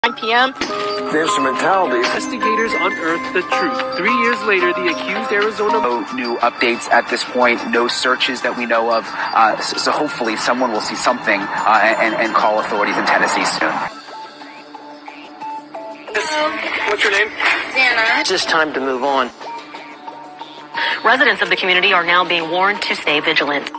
9 p.m. The instrumentalities. Investigators unearthed the truth. 3 years later, the accused Arizona... No new updates at this point, no searches that we know of. So hopefully someone will see something and call authorities in Tennessee soon. What's your name? Xana. It's just time to move on. Residents of the community are now being warned to stay vigilant.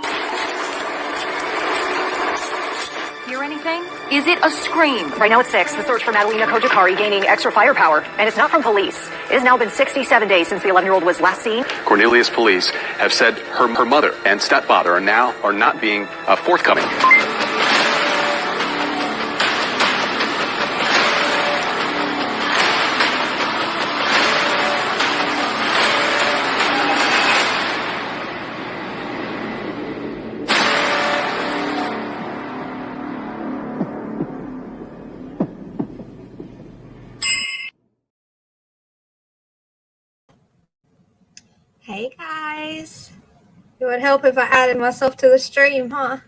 Hear anything? Is it a scream? Right now it's 6. The search for Madalena Kojikari gaining extra firepower. And it's not from police. It has now been 67 days since the 11-year-old was last seen. Cornelius police have said her mother and stepfather are not being forthcoming. Hey guys, it would help if I added myself to the stream, huh?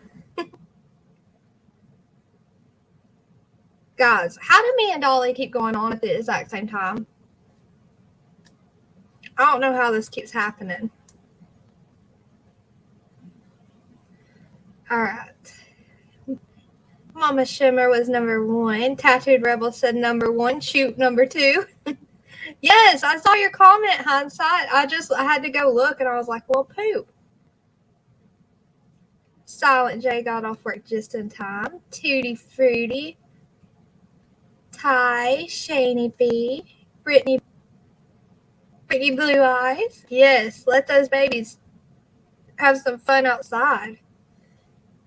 Guys, how do me and Dolly keep going on at the exact same time? I don't know how this keeps happening. Alright. Mama Shimmer was number 1. Tattooed Rebel said number 1. Shoot, number 2. Yes, I saw your comment, Hindsight. I had to go look, and I was like, well, poop. Silent J got off work just in time. Tutti Fruity. Ty, Shani B. Brittany Blue Eyes. Yes, let those babies have some fun outside.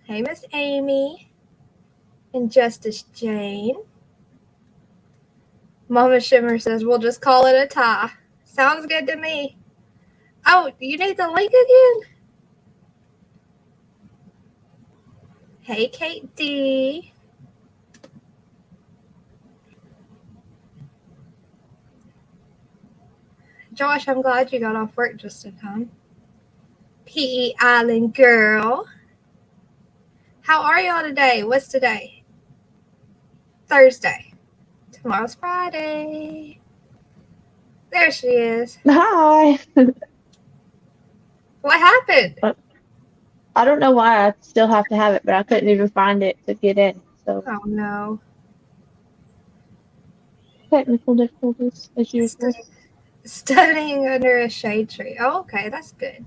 Hey, Miss Amy. Injustice Jane. Mama Shimmer says, we'll just call it a tie. Sounds good to me. Oh, you need the link again? Hey, Kate D. Josh, I'm glad you got off work just in time. P.E. Island Girl. How are y'all today? What's today? Thursday. Tomorrow's Friday. There she is. Hi. What happened? I don't know why I still have to have it, but I couldn't even find it to get in. So. Oh no. Technical difficulties as usual. Studying under a shade tree. Oh, okay, that's good.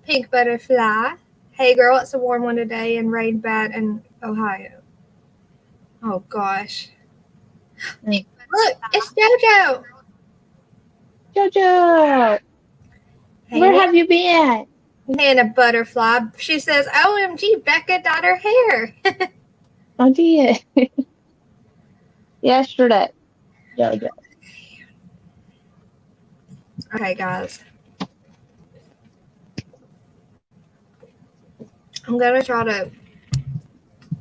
Pink Butterfly. Hey girl, it's a warm one today and rain bad in Ohio. Oh gosh. Look, it's JoJo. JoJo, Hey, where have you been? Nana Butterfly. She says, OMG, Becca dyed her hair. I did. Yesterday. JoJo. Okay, guys. I'm going to try to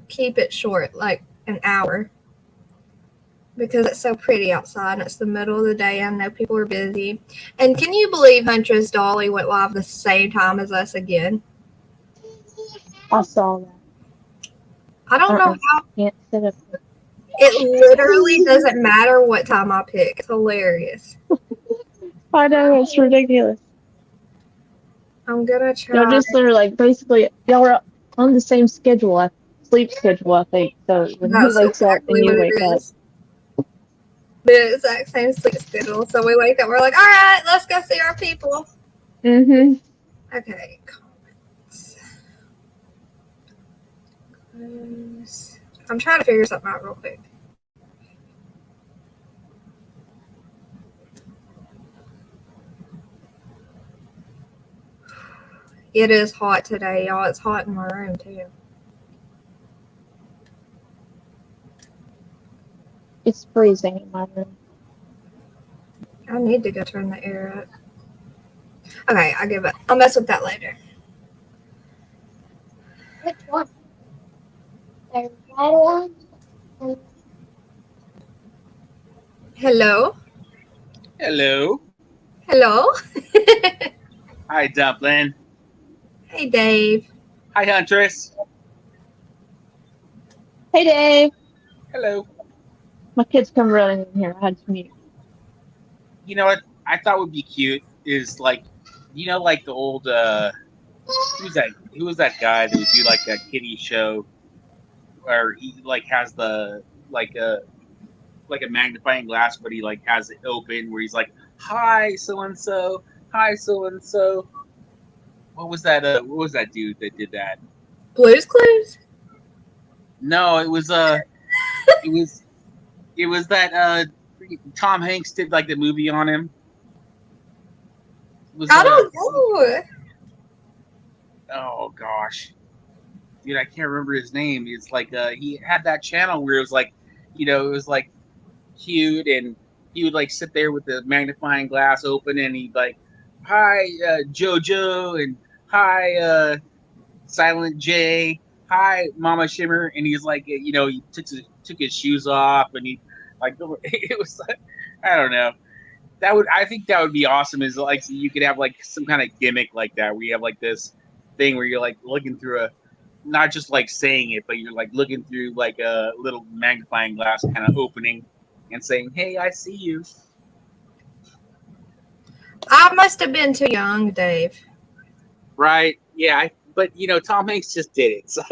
keep it short, like an hour. Because it's so pretty outside and it's the middle of the day. I know people are busy. And can you believe Huntress Dolly went live the same time as us again? I saw that. I don't know how. Can't sit up. It literally doesn't matter what time I pick. It's hilarious. I know, it's ridiculous. I'm going to try. Y'all just are like, basically, y'all are on the same schedule, sleep schedule, I think. So when he wakes up and you wake up. The exact same sleep schedule. So we wake up, we're like, all right, let's go see our people. Mm-hmm. Okay, comments. Close. I'm trying to figure something out real quick. It is hot today, y'all. It's hot in my room, too. It's freezing in my room. I need to go turn the air up. Okay, I'll give it. I'll mess with that later. Which one? The red one? Hello? Hello. Hello? Hi, Dublin. Hey, Dave. Hi, Huntress. Hey, Dave. Hello. My kids come running in here. I had to mute. You know what I thought would be cute is like, like the old who was that guy that would do like that kiddie show where he like has the like a magnifying glass, but he like has it open where he's like, "Hi, so and so. Hi, so and so." What was that? What was that dude that did that? Blue's Clues? No, it was it was that Tom Hanks did like the movie on him. It was, I don't know. Oh gosh, dude, I can't remember his name. It's like he had that channel where it was like, it was like cute, and he would like sit there with the magnifying glass open, and he'd like, "Hi, JoJo," and "Hi, Silent J. Hi, Mama Shimmer," and he's like, he took his shoes off, and he like it was like, I don't know. I think that would be awesome. Is like you could have like some kind of gimmick like that where you have like this thing where you're like looking through not just like saying it, but you're like looking through like a little magnifying glass kind of opening and saying, "Hey, I see you." I must have been too young, Dave. Right? Yeah. But Tom Hanks just did it. So.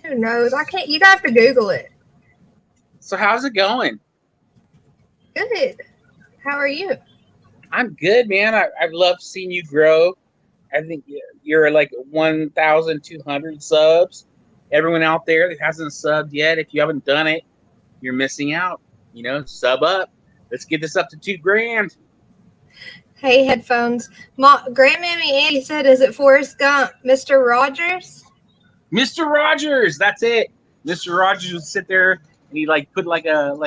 Who knows? I can't. You'd have to Google it. So how's it going? Good. How are you? I'm good, man. I've loved seeing you grow. I think you're like 1,200 subs. Everyone out there that hasn't subbed yet, if you haven't done it, you're missing out. Sub up. Let's get this up to $2,000. Hey, headphones. Grandmammy Annie said, "Is it Forrest Gump, Mr. Rogers?" Mr. Rogers, that's it. Mr. Rogers would sit there and he'd like put like a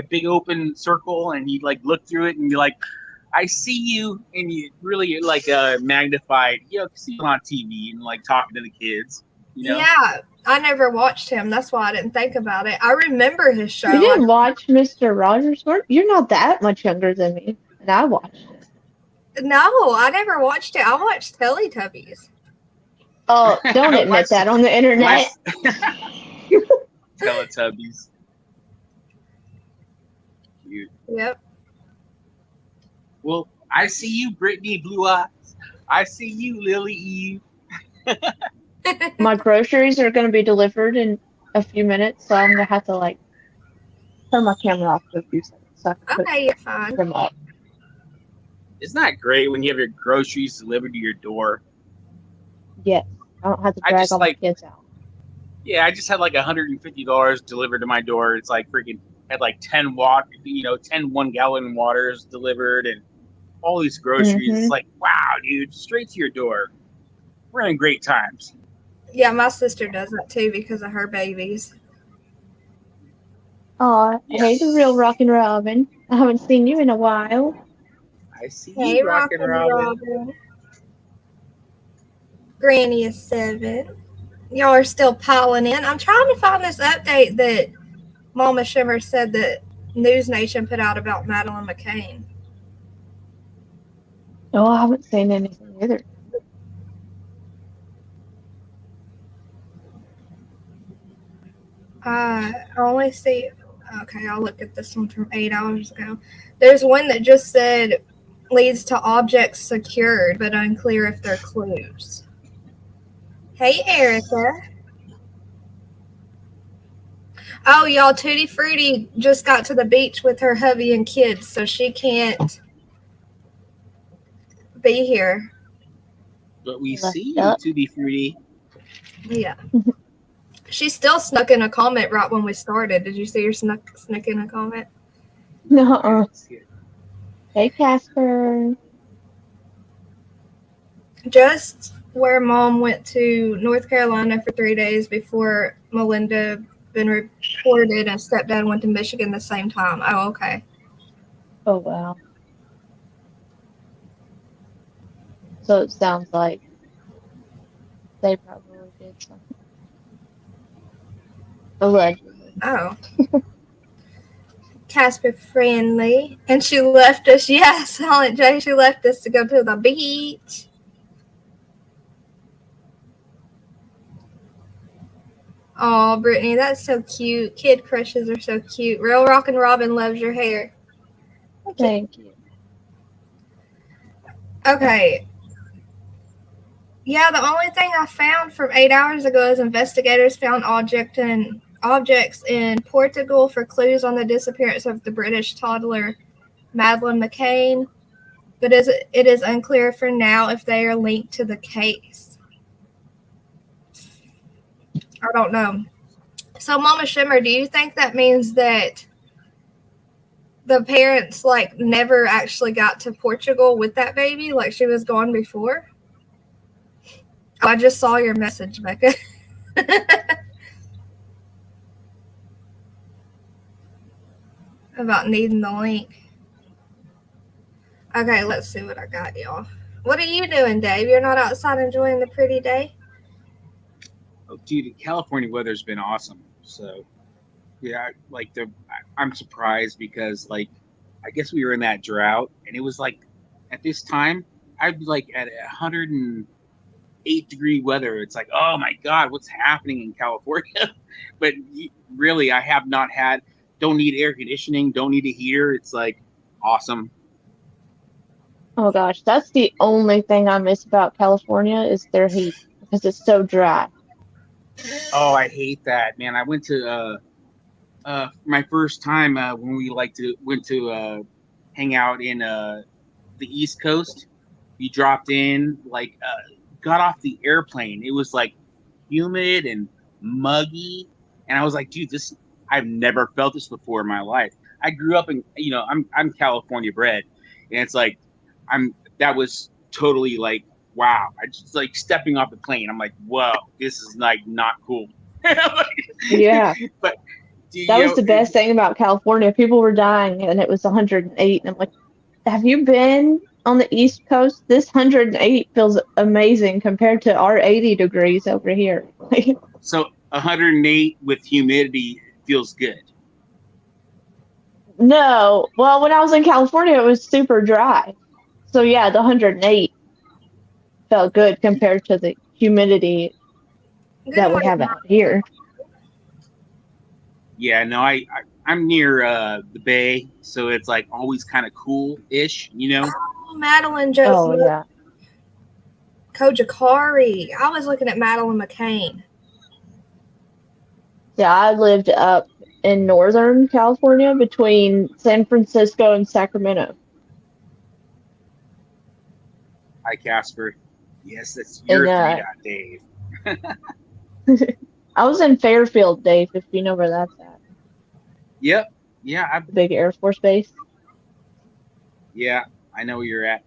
big open circle, and he'd like look through it and be like, "I see you," and you really like magnified, see him on TV and like talking to the kids. Yeah, I never watched him. That's why I didn't think about it. I remember his show. You didn't watch Mr. Rogers' work? You're not that much younger than me, and I watched it. No, I never watched it. I watched Teletubbies. Oh, don't admit that on the internet. Teletubbies. Cute. Yep. Well, I see you, Brittany Blue Eyes. I see you, Lily Eve. My groceries are going to be delivered in a few minutes, so I'm going to have to like turn my camera off for a few seconds. So I can Okay, you're fine. put them up. Isn't that great when you have your groceries delivered to your door? Yes, I don't have to I drag just, all my kids out. Yeah, I just had like $150 delivered to my door. It's like freaking had like 10 1-gallon waters delivered and all these groceries. Mhm. It's like, wow, dude, straight to your door. We're in great times. Yeah, my sister does that too because of her babies. Oh, hey, the real Rockin' Robin. I haven't seen you in a while. I see Hey, you, Rockin' Robin. Robin. Granny is 7. Y'all are still piling in. I'm trying to find this update that Mama Shimmer said that News Nation put out about Madeleine McCain. No, I haven't seen anything either. I only see. Okay, I'll look at this one from 8 hours ago. There's one that just said leads to objects secured, but unclear if they're clues. Hey, Erica. Oh, y'all, Tutti Frutti just got to the beach with her hubby and kids, so she can't be here. But we Left see you, up. Tutti Frutti. Yeah. She still snuck in a comment right when we started. Did you see her snuck in a comment? No. Hey, Casper. Just where Mom went to North Carolina for 3 days before Melinda been reported, and stepdad went to Michigan the same time. Oh, okay. Oh, wow. So it sounds like they probably did something. Allegedly. Oh. Casper friendly. And she left us. Yeah, Silent J, she left us to go to the beach. Oh, Brittany, that's so cute. Kid crushes are so cute. Real Rockin' Robin loves your hair. Okay. Thank you. Okay. Yeah, the only thing I found from 8 hours ago is investigators found objects in Portugal for clues on the disappearance of the British toddler Madeleine McCain, but it is unclear for now if they are linked to the case. I don't know. So, Mama Shimmer, do you think that means that the parents never actually got to Portugal with that baby, like she was gone before? Oh, I just saw your message, Becca. About needing the link. Okay, let's see what I got, y'all. What are you doing, Dave? You're not outside enjoying the pretty day? Oh, dude, the California weather's been awesome. So, yeah, I'm surprised because, I guess we were in that drought, and it was at this time, I'd be at 108-degree weather. It's like, oh my God, what's happening in California? But really, I have not don't need air conditioning, don't need a heater. It's awesome. Oh gosh, that's the only thing I miss about California is their heat because it's so dry. Oh, I hate that, man. I went to my first time when we went to hang out in the East Coast. We dropped in, got off the airplane. It was humid and muggy, and I was like, dude, I've never felt this before in my life. I grew up in, I'm California bred, and it's that was totally wow. I just stepping off the plane. I'm like, whoa, this is not cool. Yeah. But that was the best thing about California. People were dying and it was 108. And I'm like, have you been on the East Coast? This 108 feels amazing compared to our 80 degrees over here. So 108 with humidity feels good. No. Well, when I was in California, it was super dry. So yeah, the 108 felt good compared to the humidity that we have out here. Yeah, no, I'm near the bay, so it's always kind of cool-ish, Oh, Madeline just yeah. Kojikari. I was looking at Madeleine McCain. Yeah, I lived up in Northern California between San Francisco and Sacramento. Hi, Casper. Yes, that's your 3 Dave. I was in Fairfield, Dave, if you know where that's at. Yep. Yeah. The big Air Force base. Yeah, I know where you're at.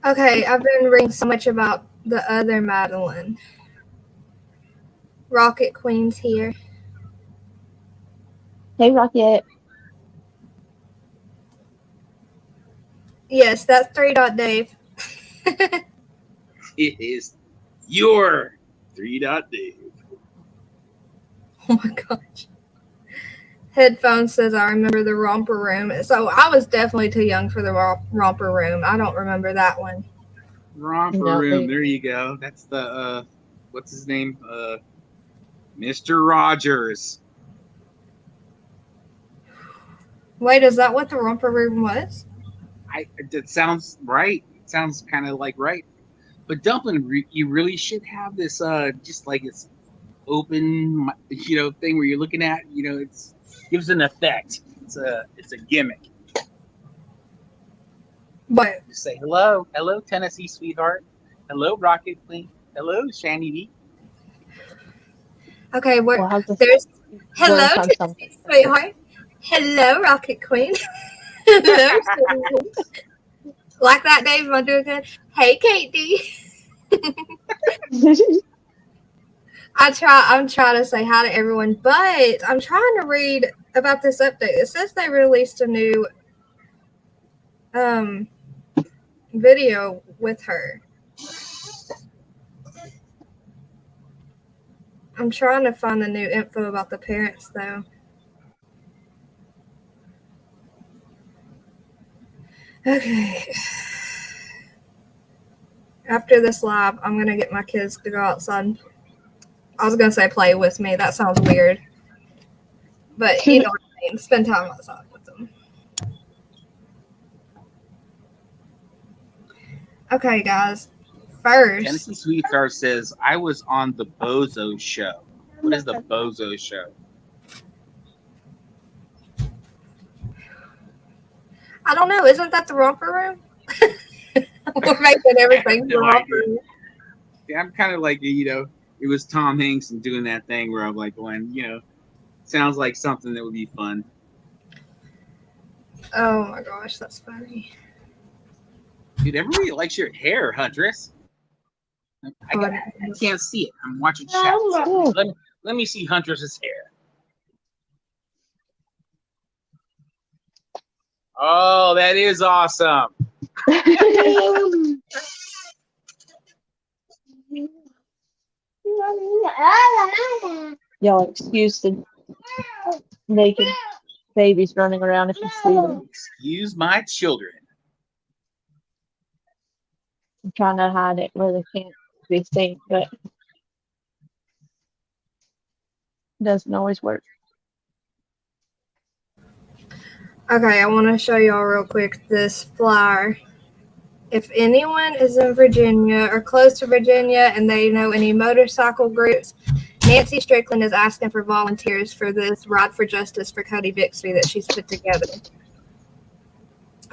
Okay, I've been reading so much about the other Madeline. Rocket Queen's here. Hey, Rocket. Yes, that's 3 Dave. It is your 3 Dave. Oh my gosh. Headphones says I remember the romper room. So I was definitely too young for the romper room. I don't remember that one. Romper room. There you go. That's the what's his name? Mr. Rogers. Wait, is that what the romper room was? It sounds right. It sounds kind of right. But Dumpling, you really should have this just this open thing where you're looking at, it gives an effect. It's a gimmick. What? You say hello Tennessee sweetheart, hello Rocket Queen, hello Shandy D. Okay, there's hello Tennessee sweetheart, hello Rocket Queen, hello. Like that, Dave. You want to do it good? Hey, Katie. I'm trying to say hi to everyone, but I'm trying to read about this update. It says they released a new video with her. I'm trying to find the new info about the parents, though. Okay. After this live, I'm gonna get my kids to go outside. I was gonna say play with me. That sounds weird, but you know what I mean. Spend time outside with them. Okay, guys. First, Tennessee Sweetheart says, I was on the Bozo Show. What is the Bozo Show? I don't know. Isn't that the romper room? We're making everything the romper room. Yeah, I'm kind of like, it was Tom Hanks and doing that thing where I'm like going, sounds like something that would be fun. Oh my gosh, that's funny. Dude, everybody likes your hair, Huntress. I can't see it. I'm watching chat. Let me see Huntress's hair. Oh, that is awesome. Y'all excuse the naked babies running around if you see them. Excuse my children. I'm trying to hide it where they can't be seen, but it doesn't always work. Okay, I want to show y'all real quick this flyer. If anyone is in Virginia or close to Virginia and they know any motorcycle groups, Nancy Strickland is asking for volunteers for this Ride for Justice for Cody Bixby that she's put together.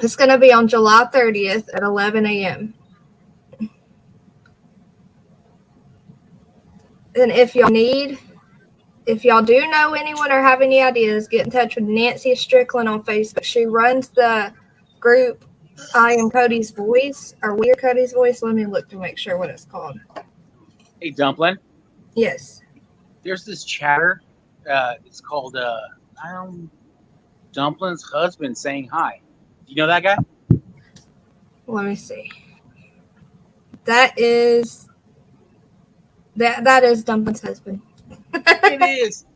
It's going to be on July 30th at 11 a.m. And if y'all do know anyone or have any ideas, get in touch with Nancy Strickland on Facebook. She runs the group I Am Cody's Voice, or We Are Cody's Voice. Let me look to make sure what it's called. Hey, Dumpling. Yes. There's this chatter. It's called Dumpling's husband saying hi. Do you know that guy? Let me see. That is Dumpling's husband. It is.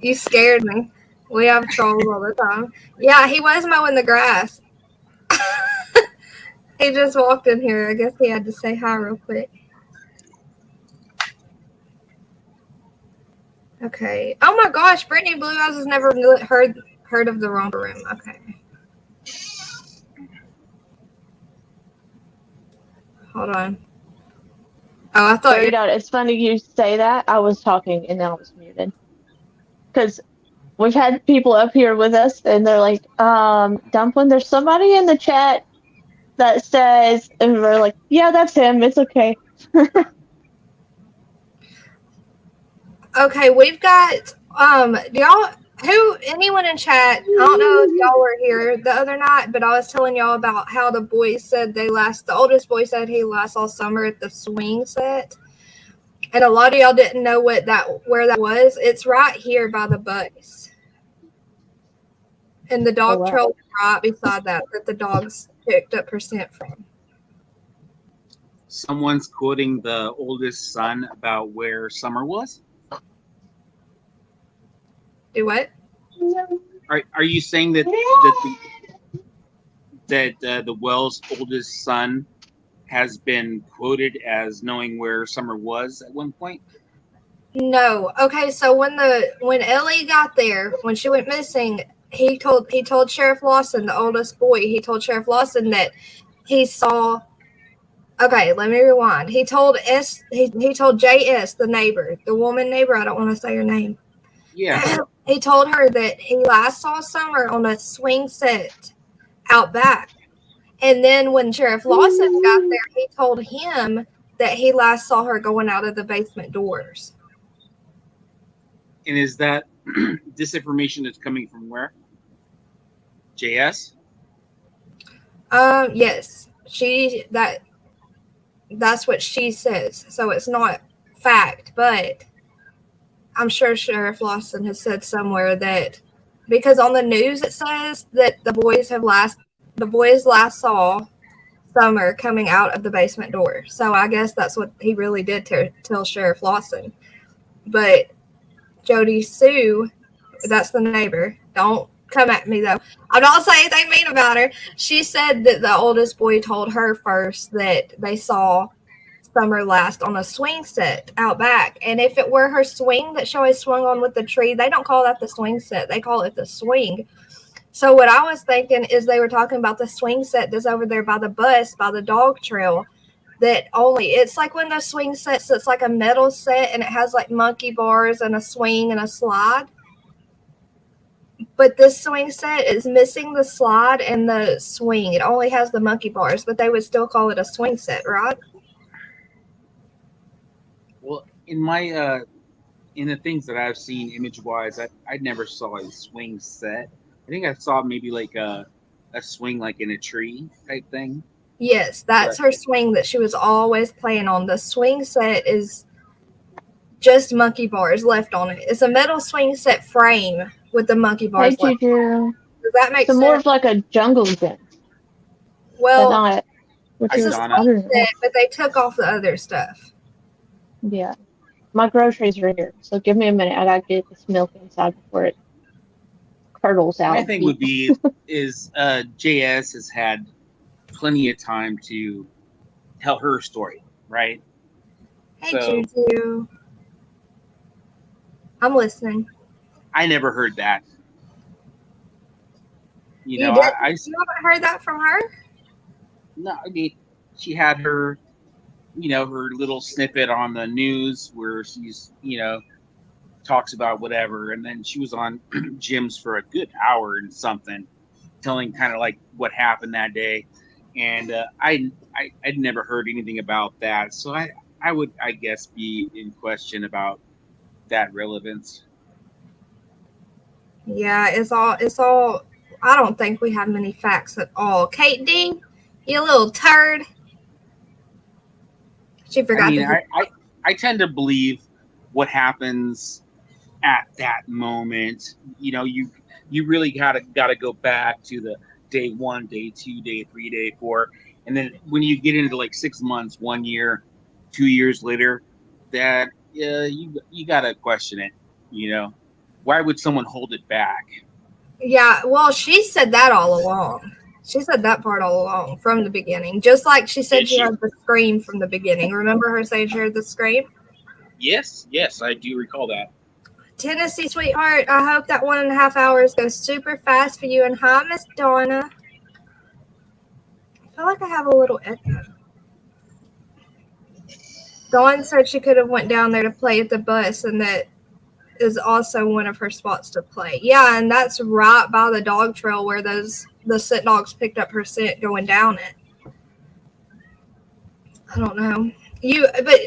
You scared me. We have trolls all the time. Yeah, he was mowing the grass. He just walked in here. I guess he had to say hi real quick. Okay. Oh my gosh, Brittany Blue Eyes has never heard of the romper room. Okay. Hold on. Oh, I thought it's funny you say that. I was talking and then I was muted. Because we've had people up here with us and they're like, Dumpling, there's somebody in the chat that says, and we're like, yeah, that's him. It's okay. Okay, we've got anyone in chat, I don't know if y'all were here the other night, but I was telling y'all about how the boys said the oldest boy said he last saw Summer at the swing set. And a lot of y'all didn't know where that was. It's right here by the bus. And the dog trail right beside that the dogs picked up percent from. Someone's quoting the oldest son about where Summer was. Do what? Are you saying that the Wells' oldest son has been quoted as knowing where Summer was at one point? No. Okay, so when Ellie got there, when she went missing, he told Sheriff Lawson, the oldest boy, he told Sheriff Lawson that he saw. Okay, let me rewind. He told JS, the neighbor, the woman neighbor. I don't want to say her name. Yeah. He told her that he last saw Summer on a swing set out back. And then when Sheriff Lawson got there, he told him that he last saw her going out of the basement doors. And is that this information that's coming from where? JS? Yes. That's what she says. So it's not fact, but I'm sure Sheriff Lawson has said somewhere that, because on the news it says that the boys last saw Summer coming out of the basement door. So I guess that's what he really did tell Sheriff Lawson. But Jody Sue, that's the neighbor. Don't come at me though. I'm not saying anything mean about her. She said that the oldest boy told her first that they saw Summer last on a swing set out back. And if it were her swing that she always swung on with the tree, they don't call that the swing set. They call it the swing. So what I was thinking is they were talking about the swing set that's over there by the bus, by the dog trail. That only, it's like one of those swing sets that's like a metal set and it has like monkey bars and a swing and a slide. But this swing set is missing the slide and the swing. It only has the monkey bars, but they would still call it a swing set, right? Well, in the things that I've seen image-wise, I never saw a swing set. I think I saw maybe like a swing like in a tree type thing. Yes, that's her swing that she was always playing on. The swing set is just monkey bars left on it. It's a metal swing set frame with the monkey bars Hey, left. Juju. Does that make So sense? more of like a jungle gym, but Well, not. Which it's is a other swing than set, but they took off the other stuff. Yeah. My groceries are here, so give me a minute. I gotta get this milk inside before it curdles out. My thing would be is JS has had plenty of time to tell her story, right? Hey, So- Juju. I'm listening. I never heard that. You know, did? I You haven't heard that from her? no, I mean, she had her, her little snippet on the news where she's, talks about whatever, and then she was on Jim's for a good hour and something, telling kind of like what happened that day, and I'd never heard anything about that, so I would, I guess, be in question about that relevance. Yeah, it's all. I don't think we have many facts at all. Kate D, you little turd. She forgot I mean, to. I tend to believe what happens at that moment. You really gotta go back to the day 1, day 2, day 3, day 4, and then when you get into like 6 months, 1 year, 2 years later, that you gotta question it. Why would someone hold it back? Yeah, well, she said that all along. She said that part all along from the beginning. Just like she said Did she she? heard the scream from the beginning. Remember her saying she heard the scream? Yes, I do recall that. Tennessee, sweetheart, I hope that 1.5 hours goes super fast for you. And hi, Miss Donna. I feel like I have a little echo. Dawn said she could have went down there to play at the bus, and that is also one of her spots to play. Yeah, and that's right by the dog trail where the scent dogs picked up her scent going down it. I don't know. But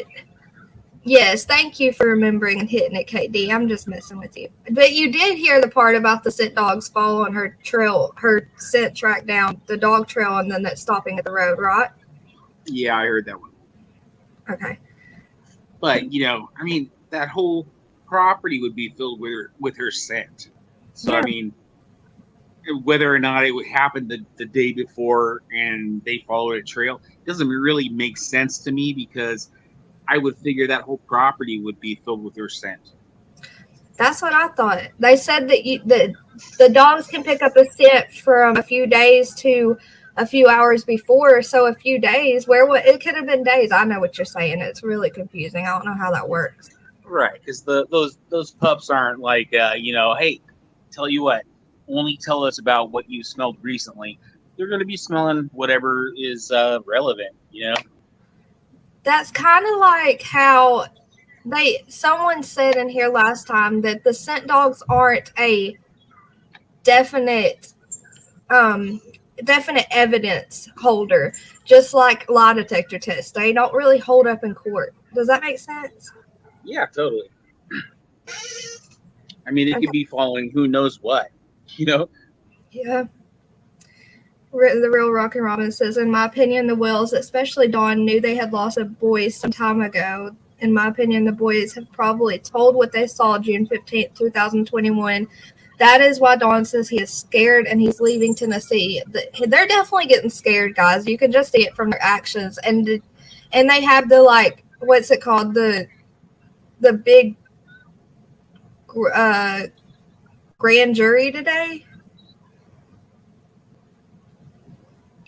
yes, thank you for remembering and hitting it, KD. I'm just messing with you. But you did hear the part about the scent dogs following her scent track down the dog trail and then that stopping at the road, right? Yeah, I heard that one. Okay. But I mean, that whole property would be filled with her scent. So Yeah. I mean, whether or not it would happen the day before and they followed a trail doesn't really make sense to me, because I would figure that whole property would be filled with her scent. That's what I thought. They said that the dogs can pick up a scent from a few days to a few hours before. So a few days, it could have been days. I know what you're saying. It's really confusing. I don't know how that works. Right, because those pups aren't like hey, tell you what, only tell us about what you smelled recently. They're going to be smelling whatever is relevant. That's kind of like how someone said in here last time that the scent dogs aren't a definite evidence holder, just like lie detector tests. They don't really hold up in court. Does that make sense? Yeah, totally. I mean, it could be following who knows what, Yeah. The real Rockin' Robin says, in my opinion, the Wills, especially Dawn, knew they had lost a boy some time ago. In my opinion, the boys have probably told what they saw June 15th, 2021. That is why Dawn says he is scared and he's leaving Tennessee. They're definitely getting scared, guys. You can just see it from their actions. And they have the, like, what's it called? The big grand jury today.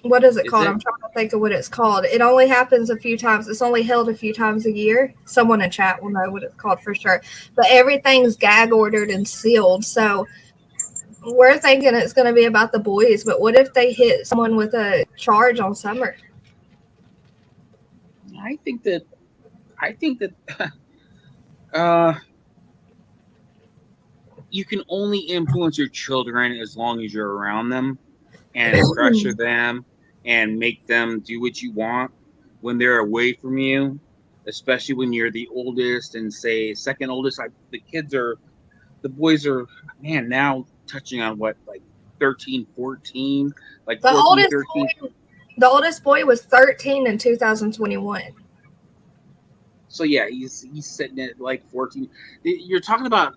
What is it Is called? it? I'm trying to think of what it's called. It only happens a few times. It's only held a few times a year. Someone in chat will know what it's called for sure. But everything's gag ordered and sealed. So we're thinking it's going to be about the boys. But what if they hit someone with a charge on Summer? I think that you can only influence your children as long as you're around them and pressure them and make them do what you want when they're away from you, especially when you're the oldest and say second oldest. The boys are, man, now touching on what, like 13, 14, like The 14, 13. The oldest boy was 13 in 2021. So yeah, he's sitting at like 14. You're talking about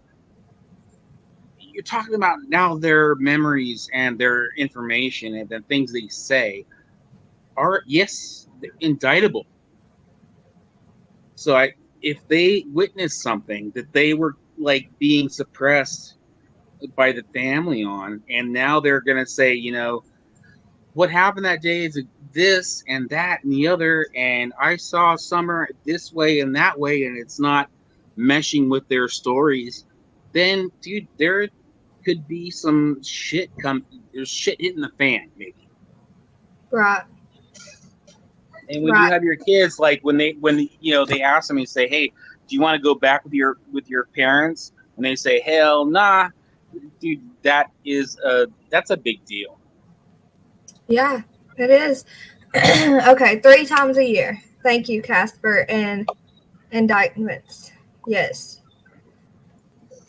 now their memories and their information and the things they say are, yes, indictable. So if they witnessed something that they were like being suppressed by the family on, and now they're gonna say, what happened that day is this and that and the other, and I saw Summer this way and that way, and it's not meshing with their stories, then dude, there could be some shit there's shit hitting the fan, maybe. Right. And when you have your kids, like when they ask them and say, hey, do you want to go back with your parents? And they say, hell nah, dude, that's a big deal. Yeah, it is. Okay, 3 times a year. Thank you, Casper. And indictments. Yes.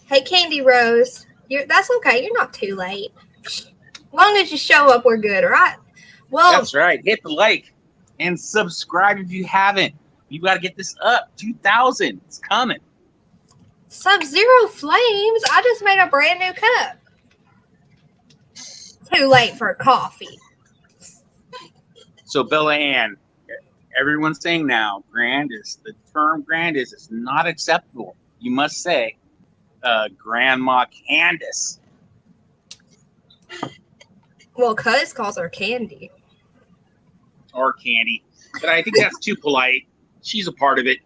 Hey, Candy Rose. That's okay. You're not too late. As long as you show up, we're good, right? Well, that's right. Hit the like and subscribe if you haven't. You got to get this up. 2,000. It's coming. Sub-Zero Flames. I just made a brand new cup. Too late for coffee. So, Bella Ann, everyone's saying now, the term Grandis is not acceptable. You must say, Grandma Candace. Well, Cuz calls her Candy. Or Candy. But I think that's too polite. She's a part of it.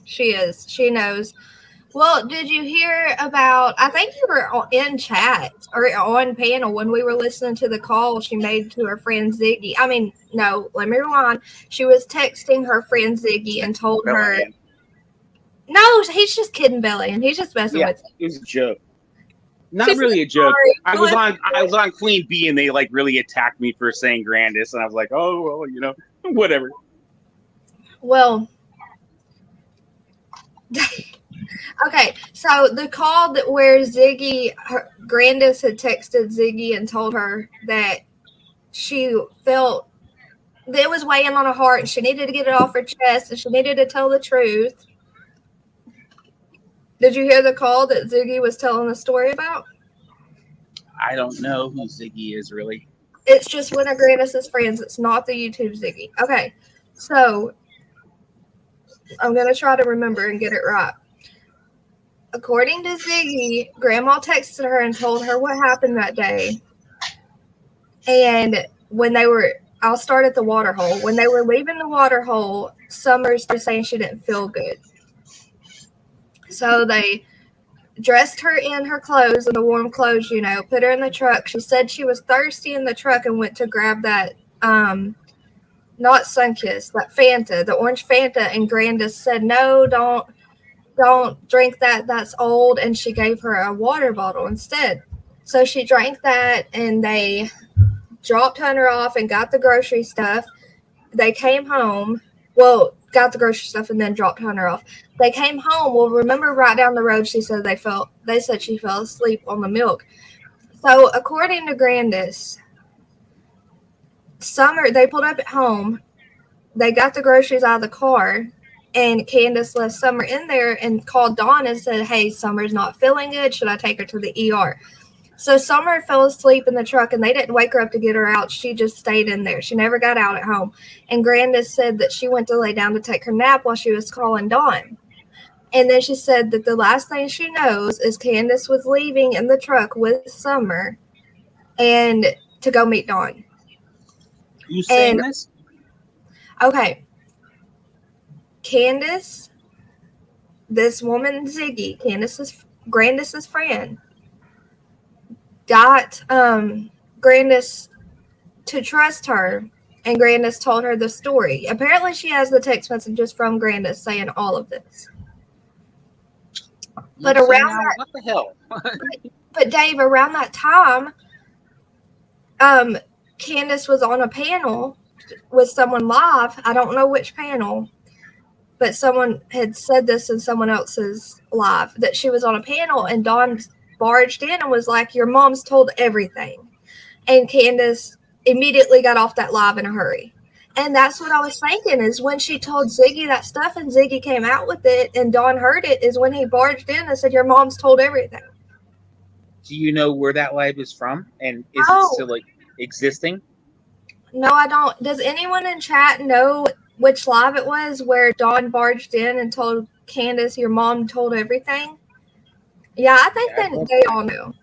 She is. She knows. Well, did you hear about, I think you were in chat or on panel when we were listening to the call she made to her friend Ziggy. I mean, no, let me rewind. She was texting her friend Ziggy and told her. No, he's just kidding Belly, and he's just messing with it was a joke. Not really a joke. I was on Queen Bee and they like really attacked me for saying Grandis, and I was like, oh well, whatever. Well, okay. So the call where Grandis had texted Ziggy and told her that she felt that it was weighing on her heart and she needed to get it off her chest and she needed to tell the truth. Did you hear the call that Ziggy was telling the story about? I don't know who Ziggy is, really. It's just one of Grandis's friends. It's not the YouTube Ziggy. Okay, so I'm going to try to remember and get it right. According to Ziggy, Grandma texted her and told her what happened that day. And I'll start at the water hole. When they were leaving the water hole, Summer started saying she didn't feel good. So they dressed her in her clothes, in the warm clothes, put her in the truck. She said she was thirsty in the truck and went to grab that, not Sunkist, that Fanta, the orange Fanta. And Grandis said, no, don't drink that. That's old. And she gave her a water bottle instead. So she drank that and they dropped Hunter off and got the grocery stuff. They came home. Well, got the grocery stuff and then dropped Hunter off. They came home. Well, remember right down the road, they said she fell asleep on the milk. So according to Grandis, they pulled up at home. They got the groceries out of the car and Candace left Summer in there and called Dawn and said, hey, Summer's not feeling good. Should I take her to the ER? So Summer fell asleep in the truck and they didn't wake her up to get her out. She just stayed in there. She never got out at home. And Grandis said that she went to lay down to take her nap while she was calling Dawn. And then she said that the last thing she knows is Candace was leaving in the truck with Summer and to go meet Dawn. Who's saying And this? okay, Candace, this woman Ziggy, Grandis's friend, got Grandis to trust her, and Grandis told her the story. Apparently, she has the text messages from Grandis saying all of this. But You see around now, that, what the hell? but Dave, around that time, Candace was on a panel with someone live. I don't know which panel, but someone had said this in someone else's live, that she was on a panel, and Dawn barged in and was like, "Your mom's told everything." And Candace immediately got off that live in a hurry. And that's what I was thinking, is when she told Ziggy that stuff and Ziggy came out with it and Dawn heard it, is when he barged in and said, "Your mom's told everything." Do you know where that live is from? And is Oh. it still like existing? No, I don't. Does anyone in chat know which live it was where Dawn barged in and told Candace, "Your mom told everything"? Yeah, I think they all know.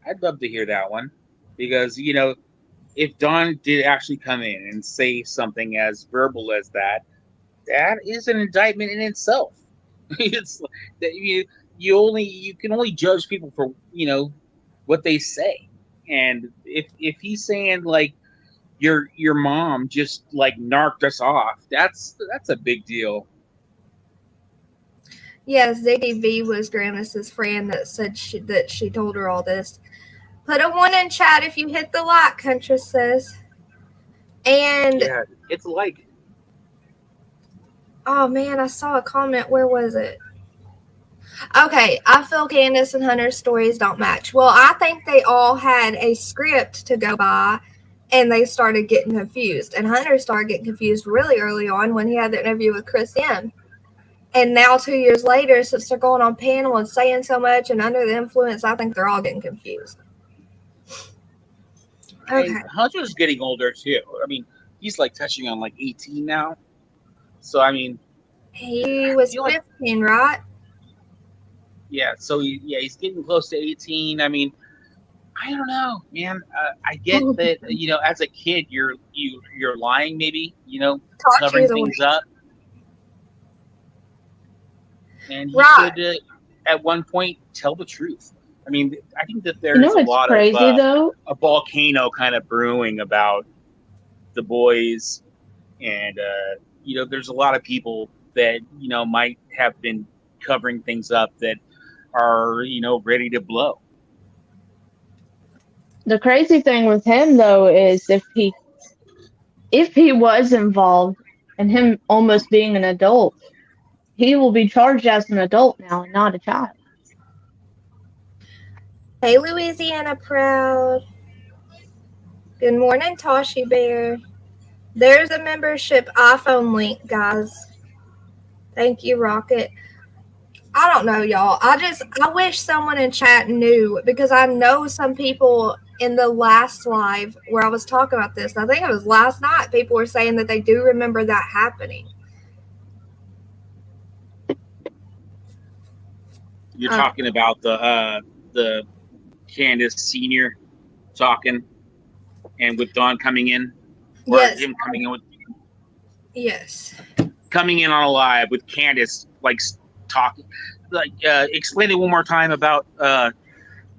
I'd love to hear that one, because if Dawn did actually come in and say something as verbal as that, that is an indictment in itself. It's that you can only judge people for what they say, and if he's saying like your mom just like narked us off, that's a big deal. Yes, Ziggy V was Grandis's friend that said she told her all this. Put a 1 in chat if you hit the like, Huntress says. And Yeah, it's like, oh man, I saw a comment. Where was it? Okay, I feel Candace and Hunter's stories don't match. Well, I think they all had a script to go by, and they started getting confused. And Hunter started getting confused really early on when he had the interview with Chris M. And now 2 years later, since they're going on panel and saying so much and under the influence, I think they're all getting confused. Okay. Hunter's getting older too. I mean, he's like touching on like 18 now. So I mean, he was 15, right? Yeah. So he's getting close to 18. I mean, I don't know, man. I get that as a kid you're lying, maybe covering things up, and he could at one point tell the truth. I mean, I think that there's a lot of a volcano kind of brewing about the boys, and there's a lot of people that might have been covering things up that are ready to blow. The crazy thing with him though is if he was involved and him almost being an adult, he will be charged as an adult now and not a child. Hey, Louisiana Proud. Good morning, Toshi Bear. There's a membership iPhone link, guys. Thank you, Rocket. I don't know, y'all. I wish someone in chat knew, because I know some people in the last live where I was talking about this, and I think it was last night, people were saying that they do remember that happening. You're talking about the Candace Senior talking, and with Dawn coming in, or him coming in with coming in on a live with Candace, like talking, like explain it one more time about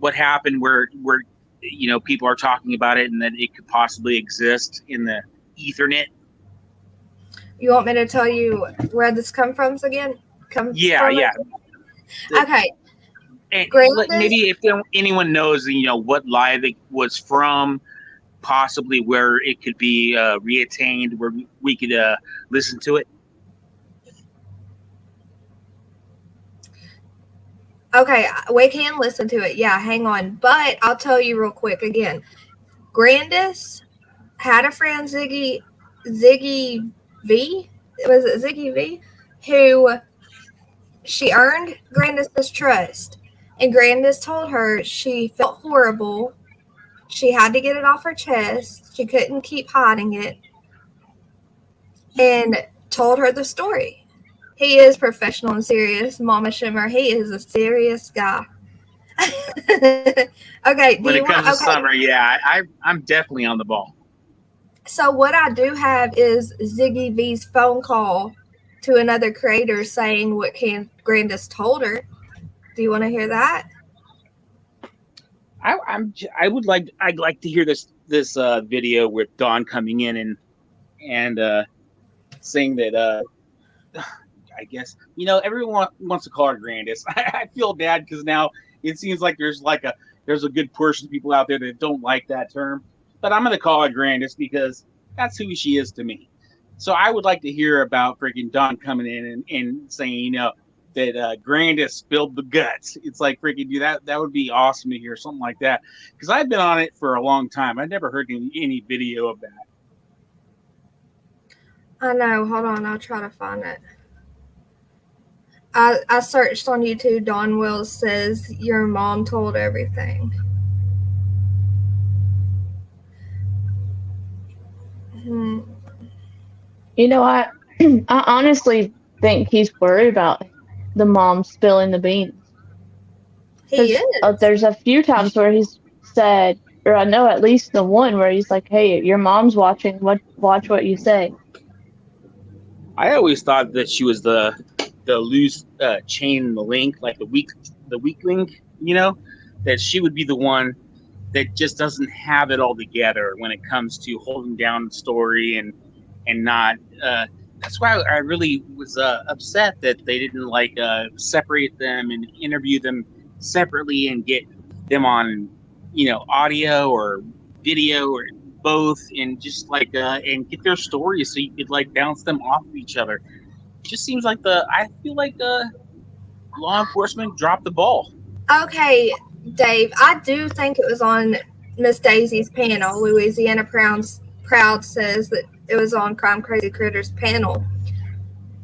what happened, where people are talking about it and that it could possibly exist in the Ethernet. You want me to tell you where this comes from again? Yeah. Okay. And maybe if anyone knows, what live it was from, possibly where it could be reattained, where we could listen to it. Okay, we can listen to it. Yeah, hang on. But I'll tell you real quick again. Grandis had a friend, Ziggy V? Was it Ziggy V? Who she earned Grandis's trust. And Grandis told her she felt horrible. She had to get it off her chest. She couldn't keep hiding it. And told her the story. He is professional and serious, Mama Shimmer. He is a serious guy. Okay. When it comes to summer, yeah, I'm definitely on the ball. So what I do have is Ziggy V's phone call to another creator saying what Grandis told her. Do you want to hear that? I'd like to hear this video with Dawn coming in and saying that I guess everyone wants to call her Grandis. I feel bad because now it seems like there's a good portion of people out there that don't like that term, but I'm gonna call her Grandis because that's who she is to me. So I would like to hear about freaking Dawn coming in and saying that Grandis spilled the guts. It's like freaking dude, that would be awesome to hear something like that because I've been on it for a long time. I never heard any video of that. I know. Hold on. I'll try to find it. I searched on YouTube. Dawn Wills says your mom told everything. You know, I honestly think he's worried about the mom spilling the beans. He is. There's a few times where he's said, or I know at least the one where he's like, "Hey, your mom's watching. Watch what you say." I always thought that she was the loose chain in the link, like the weak link. That she would be the one that just doesn't have it all together when it comes to holding down the story and not. That's why I really was upset that they didn't separate them and interview them separately and get them on audio or video or both and just and get their stories so you could bounce them off of each other. It just seems like I feel like law enforcement dropped the ball. Okay, Dave, I do think it was on Miss Daisy's panel. Louisiana Proud says that it was on Crime Crazy Critters panel.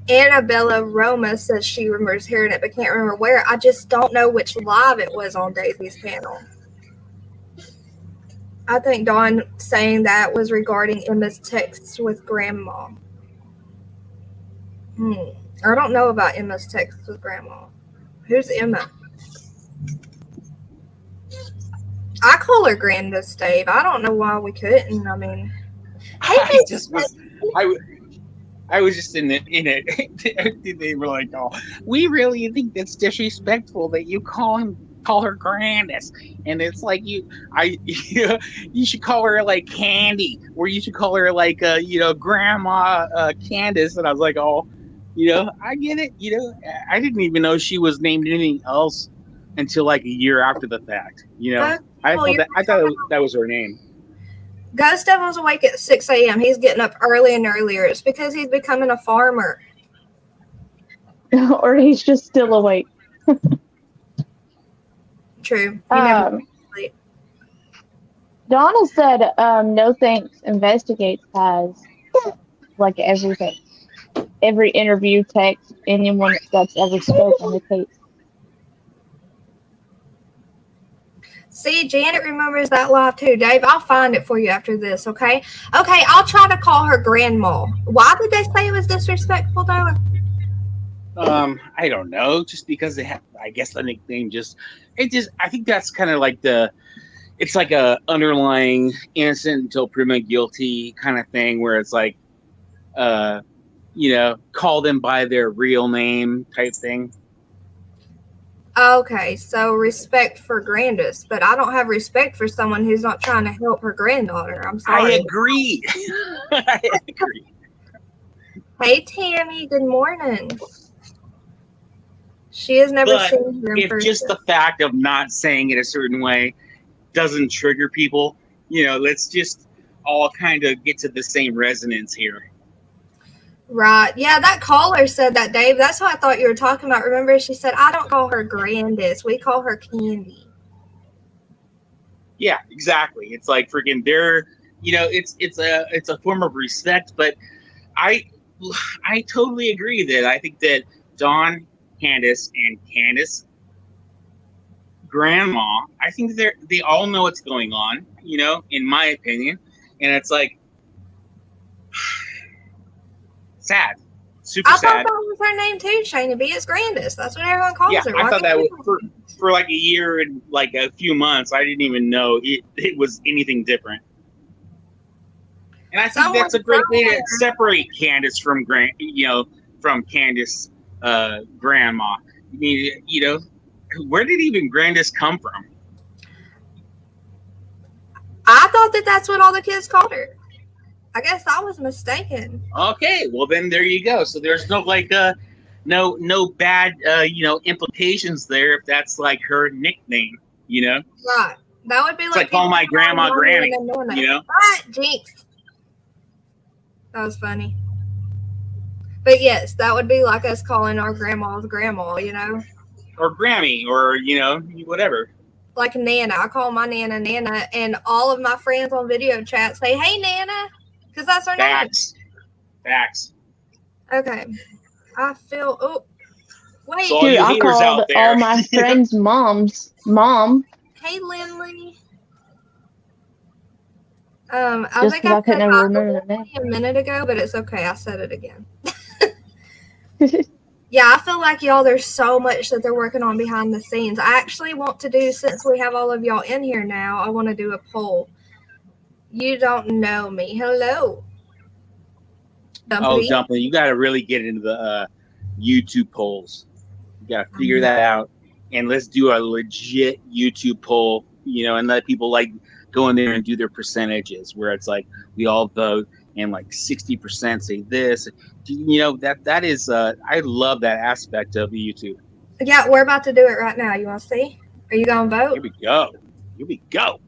Annabella Roma says she remembers hearing it but can't remember where. I just don't know which live it was on Daisy's panel. I think Dawn saying that was regarding Emma's texts with Grandma. I don't know about Emma's texts with Grandma. Who's Emma? I call her Grandis, Dave. I don't know why we couldn't. I mean, I was just in it. They were like, "Oh, we really think that's disrespectful that you call her Grandis," and it's like you should call her like Candy, or you should call her like Grandma Candace. And I was like, "Oh, I get it." I didn't even know she was named anything else until like a year after the fact. I thought that was her name. Ghost Devil's awake at 6 a.m. He's getting up early and earlier. It's because he's becoming a farmer. Or he's just still awake. True. Donna said, no thanks, investigates has everything. Every interview, text, anyone that's ever spoken the case. See, Janet remembers that live too. Dave, I'll find it for you after this, okay? Okay, I'll try to call her Grandma. Why did they say it was disrespectful, though? I don't know. Just because they have, I guess the nickname I think that's kind of like it's like a underlying innocent until proven guilty kind of thing where it's like, call them by their real name type thing. Okay, so respect for Grandis, but I don't have respect for someone who's not trying to help her granddaughter. I'm sorry. I agree. I agree. Hey, Tammy, good morning. She has never seen her in if person. Just the fact of not saying it a certain way doesn't trigger people, let's just all kind of get to the same resonance here. Right. Yeah, that caller said that, Dave. That's what I thought you were talking about. Remember, she said, I don't call her Grandis. We call her Candy. Yeah, exactly. It's like freaking it's a form of respect, but I totally agree that I think that Dawn, Candace, and Candace, Grandma, I think they all know what's going on, in my opinion. And it's like sad. Super sad. I thought that was her name too, Shayna B. It's Grandis. That's what everyone calls her. I thought that was for like a year and like a few months. I didn't even know it was anything different. And I think that's a great way to separate Candace from that's a great way to separate Candace from from Candace grandma. I mean, where did even Grandis come from? I thought that that's what all the kids called her. I guess I was mistaken. Okay, well then there you go. So there's no no bad implications there if that's like her nickname, Right. That would be it's like call my grandma Granny, Right, Jinx. That was funny. But yes, that would be like us calling our grandma's grandma, or Grammy, or whatever. Like Nana. I call my Nana Nana, and all of my friends on video chat say, "Hey Nana," because that's her name. Facts. Okay. I feel. Oh, wait. So dude, I called all my friends' moms. Mom. Hey Lindley. Just because I couldn't ever remember the name. A minute ago, but it's okay. I said it again. Yeah, I feel like y'all, there's so much that they're working on behind the scenes. I actually want to do, since we have all of y'all in here now, I want to do a poll. You don't know me. Hello. Dumpy. Oh, Dumpy, you got to really get into the YouTube polls. You got to figure that out. And let's do a legit YouTube poll, and let people go in there and do their percentages where it's like we all vote and 60% say this. That is I love that aspect of YouTube. Yeah, we're about to do it right now. You want to see? Are you going to vote? Here we go.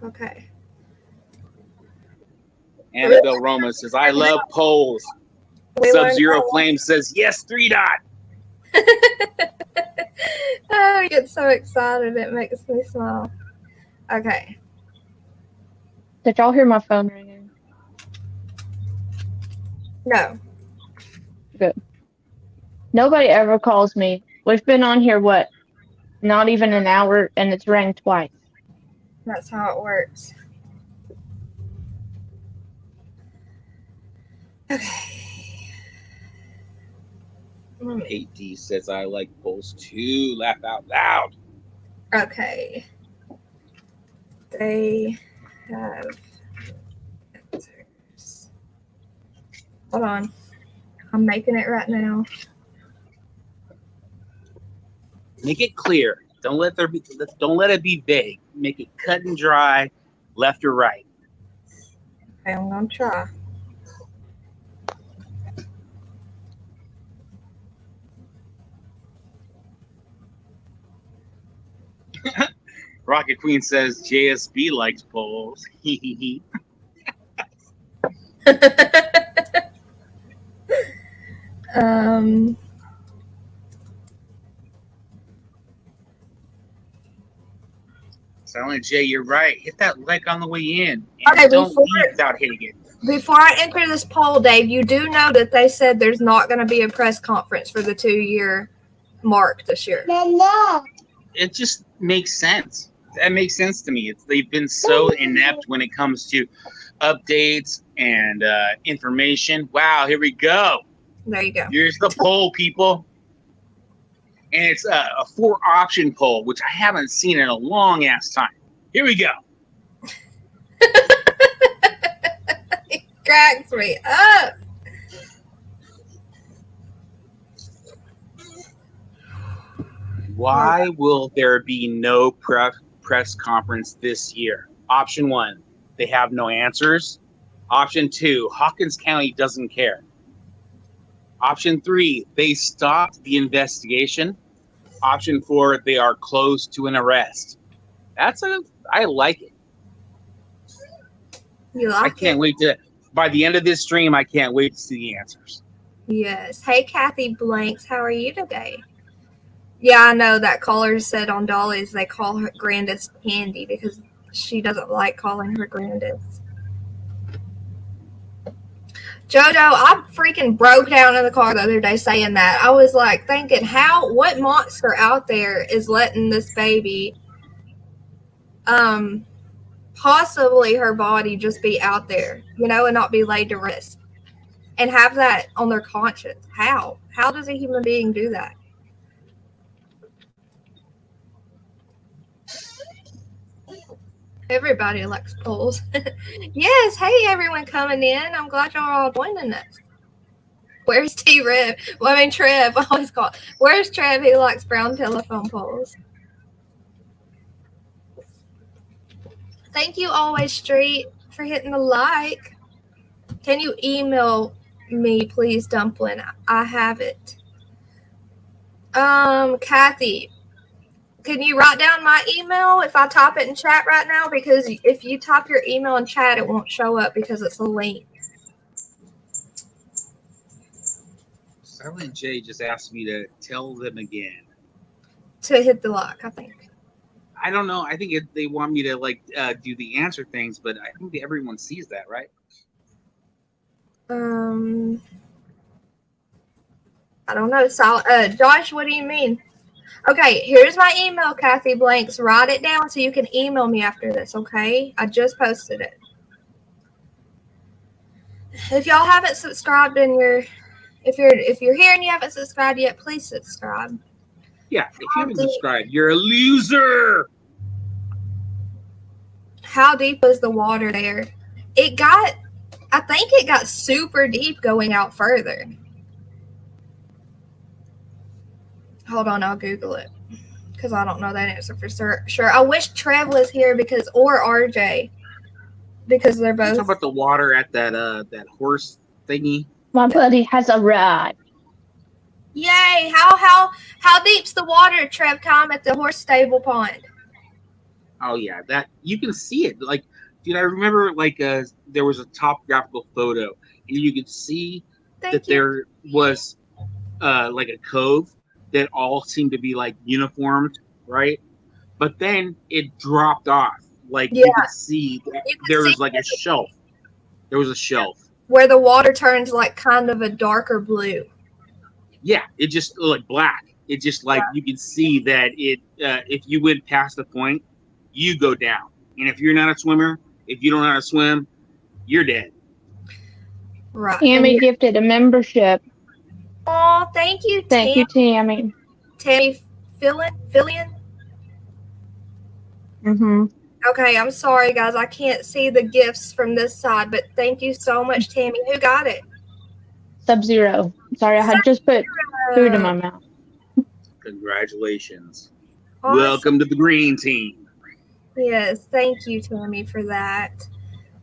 Okay. Annabelle Roma says, I love polls. Sub-Zero Flame says, yes, 3 dot. Oh, I get so excited. It makes me smile. Okay. Did y'all hear my phone ringing? No. Good. Nobody ever calls me. We've been on here, not even an hour, and it's rang twice. That's how it works. Okay. 8D says, I like polls too. Laugh out loud. Okay. They have answers. Hold on. I'm making it right now. Make it clear. Don't let it be vague. Make it cut and dry, left or right. Okay, I'm gonna try. Rocket Queen says JSB likes polls. Silent J, you're right. Hit that like on the way in. And okay, don't leave without hitting it. Before I enter this poll, Dave, you do know that they said there's not going to be a press conference for the 2-year mark this year. It just makes sense. That makes sense to me. They've been so inept when it comes to updates and information. Wow, here we go. There you go. Here's the poll, people. And it's a 4-option poll, which I haven't seen in a long ass time. Here we go. It cracks me up. Why will there be no press conference this year? Option 1, they have no answers. Option 2, Hawkins County doesn't care. Option 3, they stopped the investigation. Option 4, they are close to an arrest. I like it. You like I can't wait by the end of this stream, I can't wait to see the answers. Yes. Hey, Kathy Blanks, how are you today? Yeah, I know that caller said on Dolly's they call her Grandis Candy because she doesn't like calling her Grandis. Jojo, I freaking broke down in the car the other day saying that. I was like thinking, what monster out there is letting this baby, possibly her body just be out there, and not be laid to rest and have that on their conscience? How does a human being do that? Everybody likes polls. Yes, hey everyone coming in. I'm glad y'all are all joining us. Where's T-Rev? Well, I mean Trev. I always call. Where's Trev? He likes brown telephone poles. Thank you, Always Street, for hitting the like. Can you email me, please, Dumpling? I have it. Kathy, can you write down my email if I type it in chat right now? Because if you type your email in chat, it won't show up because it's a link. Silent J just asked me to tell them again. To hit the like, I think. I don't know. I think they want me to do the answer things, but I think that everyone sees that, right? I don't know. Josh, what do you mean? Okay, here's my email, Kathy Blanks. Write it down so you can email me after this, okay? I just posted it. If y'all haven't subscribed and if you're here and you haven't subscribed yet, please subscribe. Yeah, if you haven't subscribed, you're a loser. How deep was the water there? I think it got super deep going out further. Hold on, I'll Google it because I don't know that answer for sure. I wish Trev was here or RJ because they're both. Talk about the water at that horse thingy. My buddy has arrived. Yay! How deep's the water, Trev? Time at the horse stable pond. Oh yeah, that you can see it. Like, dude, I remember there was a topographical photo, and you could see there was like a cove that all seemed to be like uniformed, right? But then it dropped off. Like you could see that there was like a shelf. There was a shelf where the water turns like kind of a darker blue. Yeah, it just like black. It just like you can see that it. If you went past the point, you go down. And if you're not a swimmer, if you don't know how to swim, you're dead. Right. Tammy gifted a membership. Oh, thank you, Thank you, Tammy. Tammy Fillion? Mm-hmm. Okay, I'm sorry, guys. I can't see the gifts from this side, but thank you so much, Tammy. Who got it? Sub-Zero. Sorry, I had just put food in my mouth. Congratulations. Awesome. Welcome to the green team. Yes, thank you, Tammy, for that.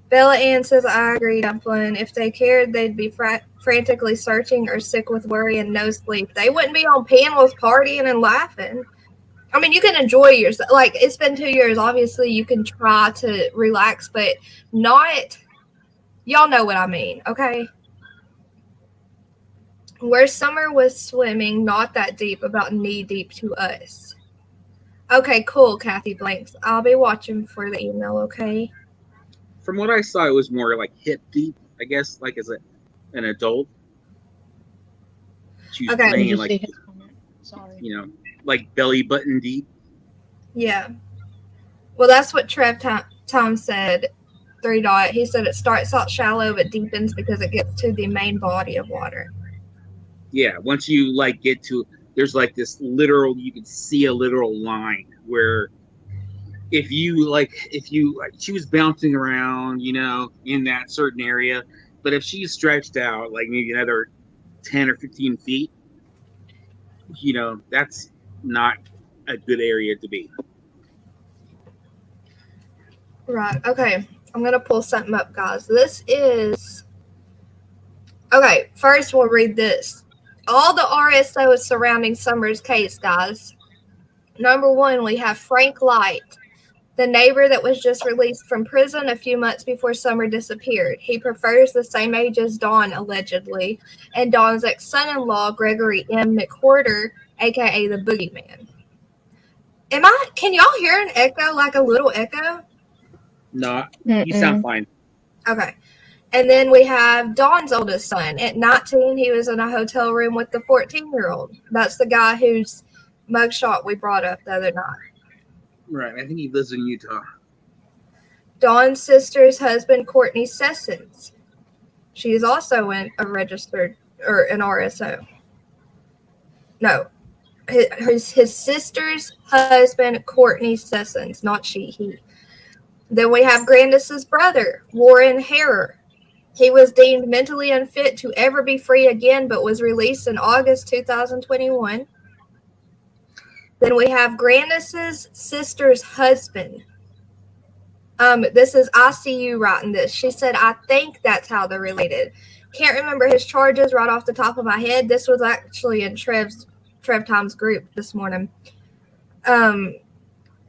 Bella Ann says, I agree, Dumpling. If they cared, they'd be frantically searching or sick with worry and no sleep. They wouldn't be on panels partying and laughing. I mean, you can enjoy yourself. Like, it's been 2 years. Obviously, you can try to relax, but not – y'all know what I mean, okay? Where Summer was swimming, not that deep, about knee deep to us. Okay, cool, Kathy Blanks. I'll be watching for the email, okay? From what I saw, it was more like hip deep, I guess, like as an adult. She was playing like, you know, like belly button deep. Yeah. Well, that's what Trev Tom said. 3 dot. He said it starts out shallow but deepens because it gets to the main body of water. Yeah, once you like get to, there's like this literal, you can see a literal line where if you she was bouncing around, you know, in that certain area, but if she's stretched out like maybe another 10 or 15 feet, you know, that's not a good area to be. Right. Okay. I'm going to pull something up, guys. This is... Okay, first we'll read this. All the RSOs surrounding Summer's case, guys. Number 1, we have Frank Light, the neighbor that was just released from prison a few months before Summer disappeared. He prefers the same age as Dawn, allegedly, and Dawn's ex-son-in-law, Gregory M. McWhorter, a.k.a. the Boogeyman. Can y'all hear an echo, like a little echo? No, you sound fine. Okay. And then we have Dawn's oldest son. At 19, he was in a hotel room with the 14-year-old. That's the guy whose mugshot we brought up the other night. Right. I think he lives in Utah. Dawn's sister's husband, Courtney Sessons. She is also an RSO. No. His sister's husband, Courtney Sessons, not she, he. Then we have Grandis's brother, Warren Harrer. He was deemed mentally unfit to ever be free again, but was released in August 2021. Then we have Grandis's sister's husband. This is ICU writing this. She said, I think that's how they're related. Can't remember his charges right off the top of my head. This was actually in Trev Times group this morning.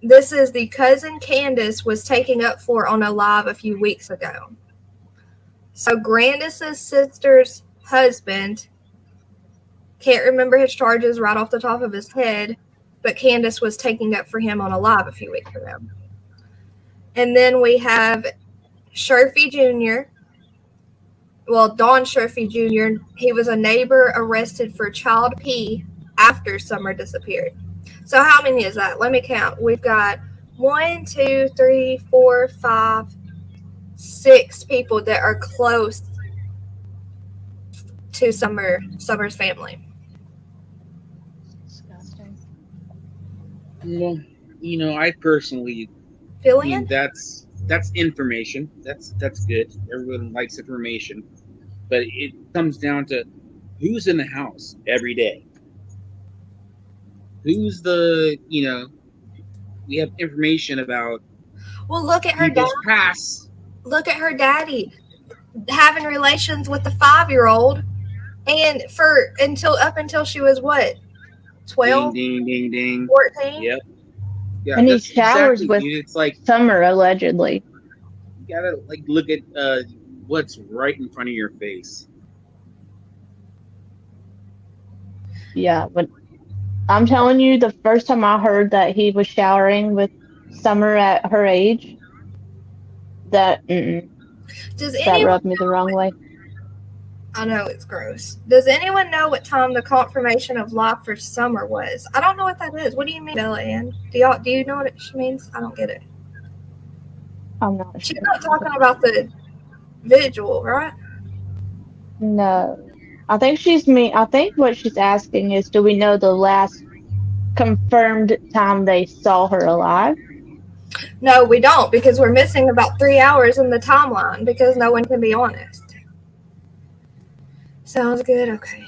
This is the cousin Candace was taking up for on a live a few weeks ago. So Grandis's sister's husband, can't remember his charges right off the top of his head, but Candace was taking up for him on a live a few weeks ago. And then we have Sherfy Jr. Well, Don Sherfy Jr., he was a neighbor arrested for child pee after Summer disappeared. So how many is that? Let me count. We've got 1, 2, 3, 4, 5, 6 people that are close to Summer's family. Disgusting. Well, you know, I personally Fillion? that's information. That's good. Everyone likes information, but it comes down to who's in the house every day. Who's the, you know, we have information about. Well, look at her dad. people's past. Look at her daddy having relations with the 5-year-old, and up until she was what, 12, Ding, ding, ding, ding. 14. Yep. Yeah, And he that's showers exactly, with dude. It's like Summer, allegedly. you gotta like look at what's right in front of your face. Yeah, but I'm telling you, the first time I heard that he was showering with Summer at her age, that Does that anyone? rubbed me the wrong way. I know it's gross. Does anyone know what time the confirmation of life for Summer was? I don't know what that is. What do you mean, Bella Ann? Do you know what she means? I don't get it. I'm not She's sure. not talking about the vigil, right? No. I think what she's asking is, do we know the last confirmed time they saw her alive? No, we don't, because we're missing about 3 hours in the timeline because no one can be honest. Sounds good. Okay.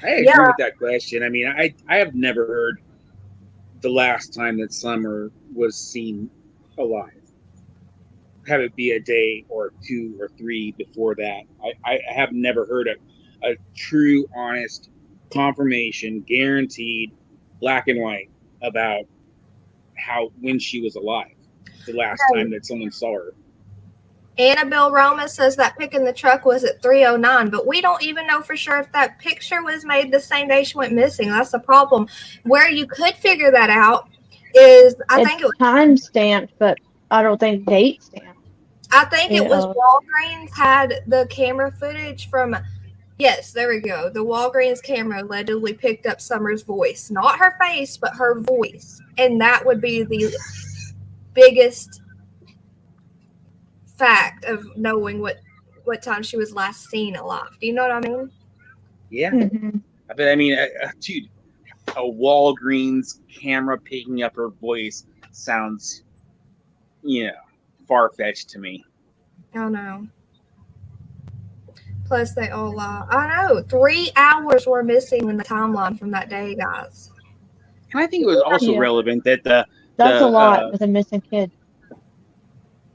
I agree with that question. I mean, I have never heard the last time that Summer was seen alive. Have it be a day or 2 or 3 before that. I have never heard a true, honest confirmation, guaranteed, black and white about when she was alive. The last time that someone saw her. Annabelle Roma says that pic in the truck was at 3:09, but we don't even know for sure if that picture was made the same day she went missing. That's the problem. Where you could figure that out is, I think it was time stamped, but I don't think date stamped. I think it was Walgreens had the camera footage from. Yes, there we go. The Walgreens camera allegedly picked up Summer's voice, not her face, but her voice, and that would be the biggest fact of knowing what time she was last seen alive. Do you know what I mean? Yeah. I mean, dude, a Walgreens camera picking up her voice sounds, far-fetched to me. I know. Plus, they all lie. I know. 3 hours were missing in the timeline from that day, guys. And I think it was also relevant that that's a lot with a missing kid.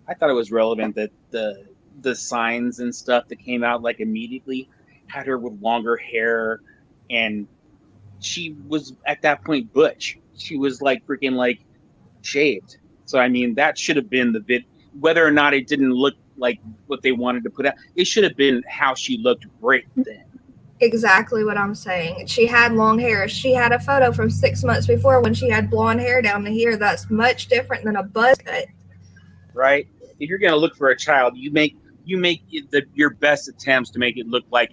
I thought it was relevant that the signs and stuff that came out like immediately had her with longer hair, and she was at that point butch. She was like freaking like shaved. So I mean, that should have been the bit. Whether or not it didn't look like what they wanted to put out, it should have been how she looked right then. Exactly what I'm saying. She had long hair. She had a photo from 6 months before when she had blonde hair down to here. That's much different than a buzz cut. Right? If you're gonna look for a child, you make your best attempts to make it look like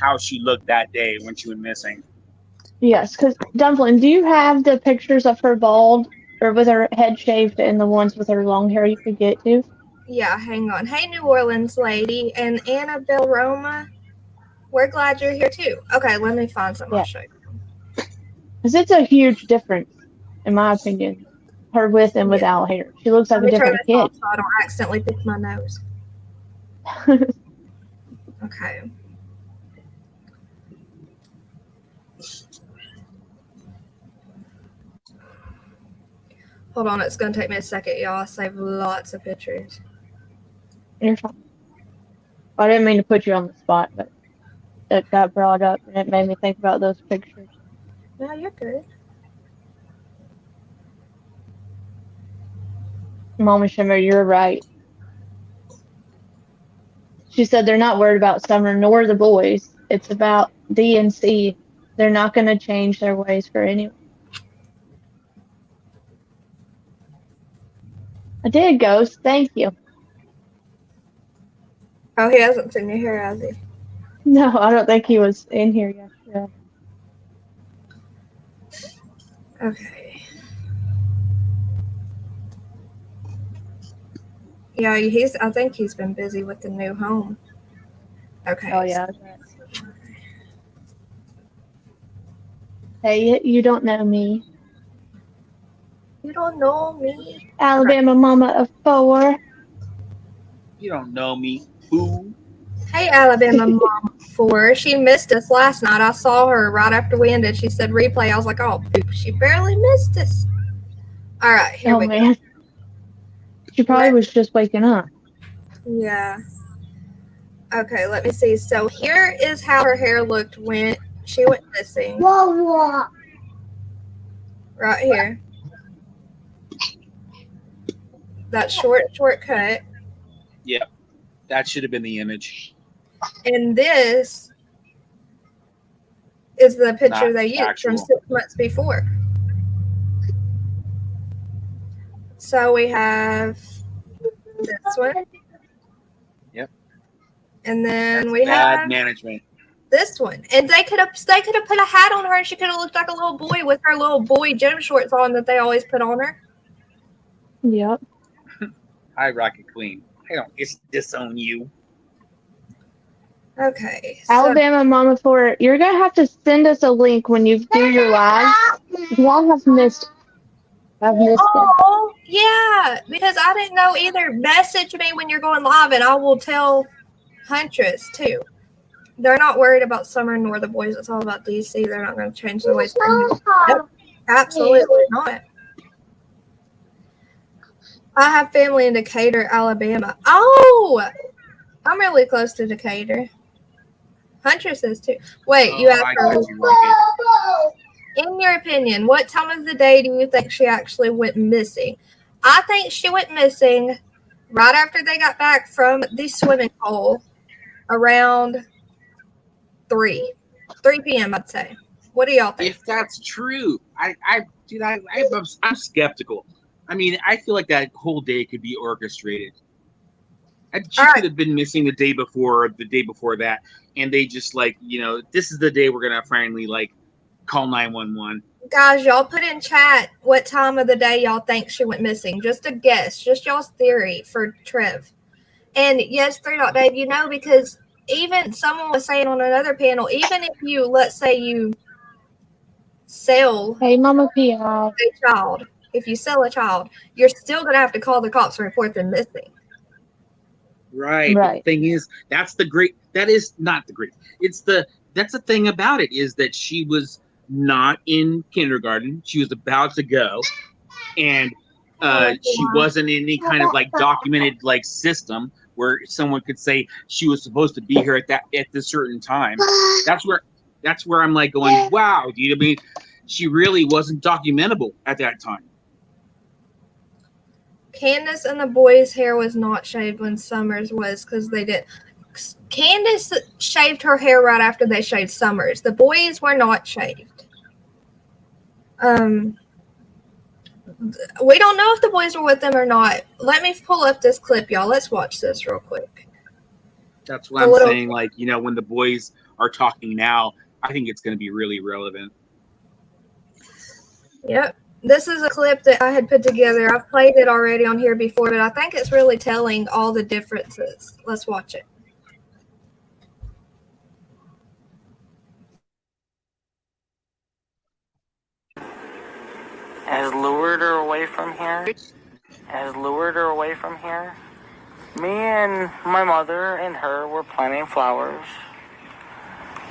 how she looked that day when she went missing. Yes, because Dumpling, do you have the pictures of her bald or with her head shaved and the ones with her long hair you could get to? Yeah, hang on. Hey, New Orleans lady and Annabelle Roma. We're glad you're here too. Okay, let me find some. I'll show you. Because it's a huge difference, in my opinion. her with and Yeah. without hair. She looks like Let a me turn different this off kid. so I don't accidentally pick my nose. Okay. Hold on, it's going to take me a second, y'all. I saved lots of pictures. You're fine. I didn't mean to put you on the spot, but it got brought up and it made me think about those pictures. No, you're good. Mama Shimmer, you're right. She said they're not worried about Summer nor the boys. It's about D and C. They're not going to change their ways for anyone. I did, Ghost. Thank you. Oh, he hasn't seen your hair, has he? No, I don't think he was in here yesterday. Okay. Yeah, I think he's been busy with the new home. Okay. Oh, yeah. Hey, you don't know me. You don't know me. Alabama mama of 4. You don't know me, fool. Hey, Alabama Mom 4. She missed us last night. I saw her right after we ended. She said replay. I was like, oh, poop. She barely missed us. All right, here we man. go. She probably was just waking up. Yeah. Okay, let me see. So here is how her hair looked when she went missing. Whoa. Right here. That short cut. Yep. That should have been the image. And this is the picture Not they used actual. from 6 months before. So we have this one. Yep. And then That's we bad have management. this one. And they could have put a hat on her and she could have looked like a little boy with her little boy gym shorts on that they always put on her. Yep. Hi, Rocket Queen. I don't disown you. Okay. So, Alabama mama 4, you're going to have to send us a link when you do your live. Y'all have missed. I've missed it. oh, yeah, because I didn't know either. Message me when you're going live and I will tell Huntress too. They're not worried about Summer nor the boys. It's all about DC. They're not going to change their ways. Yep, absolutely not. I have family in Decatur, Alabama. Oh, I'm really close to Decatur. Huntress is too. Wait, you asked I her. got you, Rocket. In your opinion, what time of the day do you think she actually went missing? I think she went missing right after they got back from the swimming hole around 3 p.m. I'd say. What do y'all think? If that's true, I'm skeptical. I mean, I feel like that whole day could be orchestrated. She could have been missing the day before, or the day before that, and they just this is the day we're gonna finally call 911. Guys, y'all put in chat what time of the day y'all think she went missing. Just a guess, just y'all's theory for Trev. And yes, 3.Dave, because even someone was saying on another panel, even if you, let's say you sell Hey, Mama P. a child, if you sell a child, you're still going to have to call the cops and report them missing. Right. Right. The thing is, that's the thing about it is that she was not in kindergarten. She was about to go, and she wasn't in any kind of documented system where someone could say she was supposed to be here at this certain time. That's where I'm going, wow, dude. I mean, she really wasn't documentable at that time. Candace and the boys' hair was not shaved when Summers was, because they did. Candace shaved her hair right after they shaved Summers. The boys were not shaved. We don't know if the boys were with them or not. Let me pull up this clip, y'all. Let's watch this real quick. That's what I'm saying. When the boys are talking now, I think it's going to be really relevant. Yep. This is a clip that I had put together. I've played it already on here before, but I think it's really telling all the differences. Let's watch it. has lured her away from here. Me and my mother and her were planting flowers.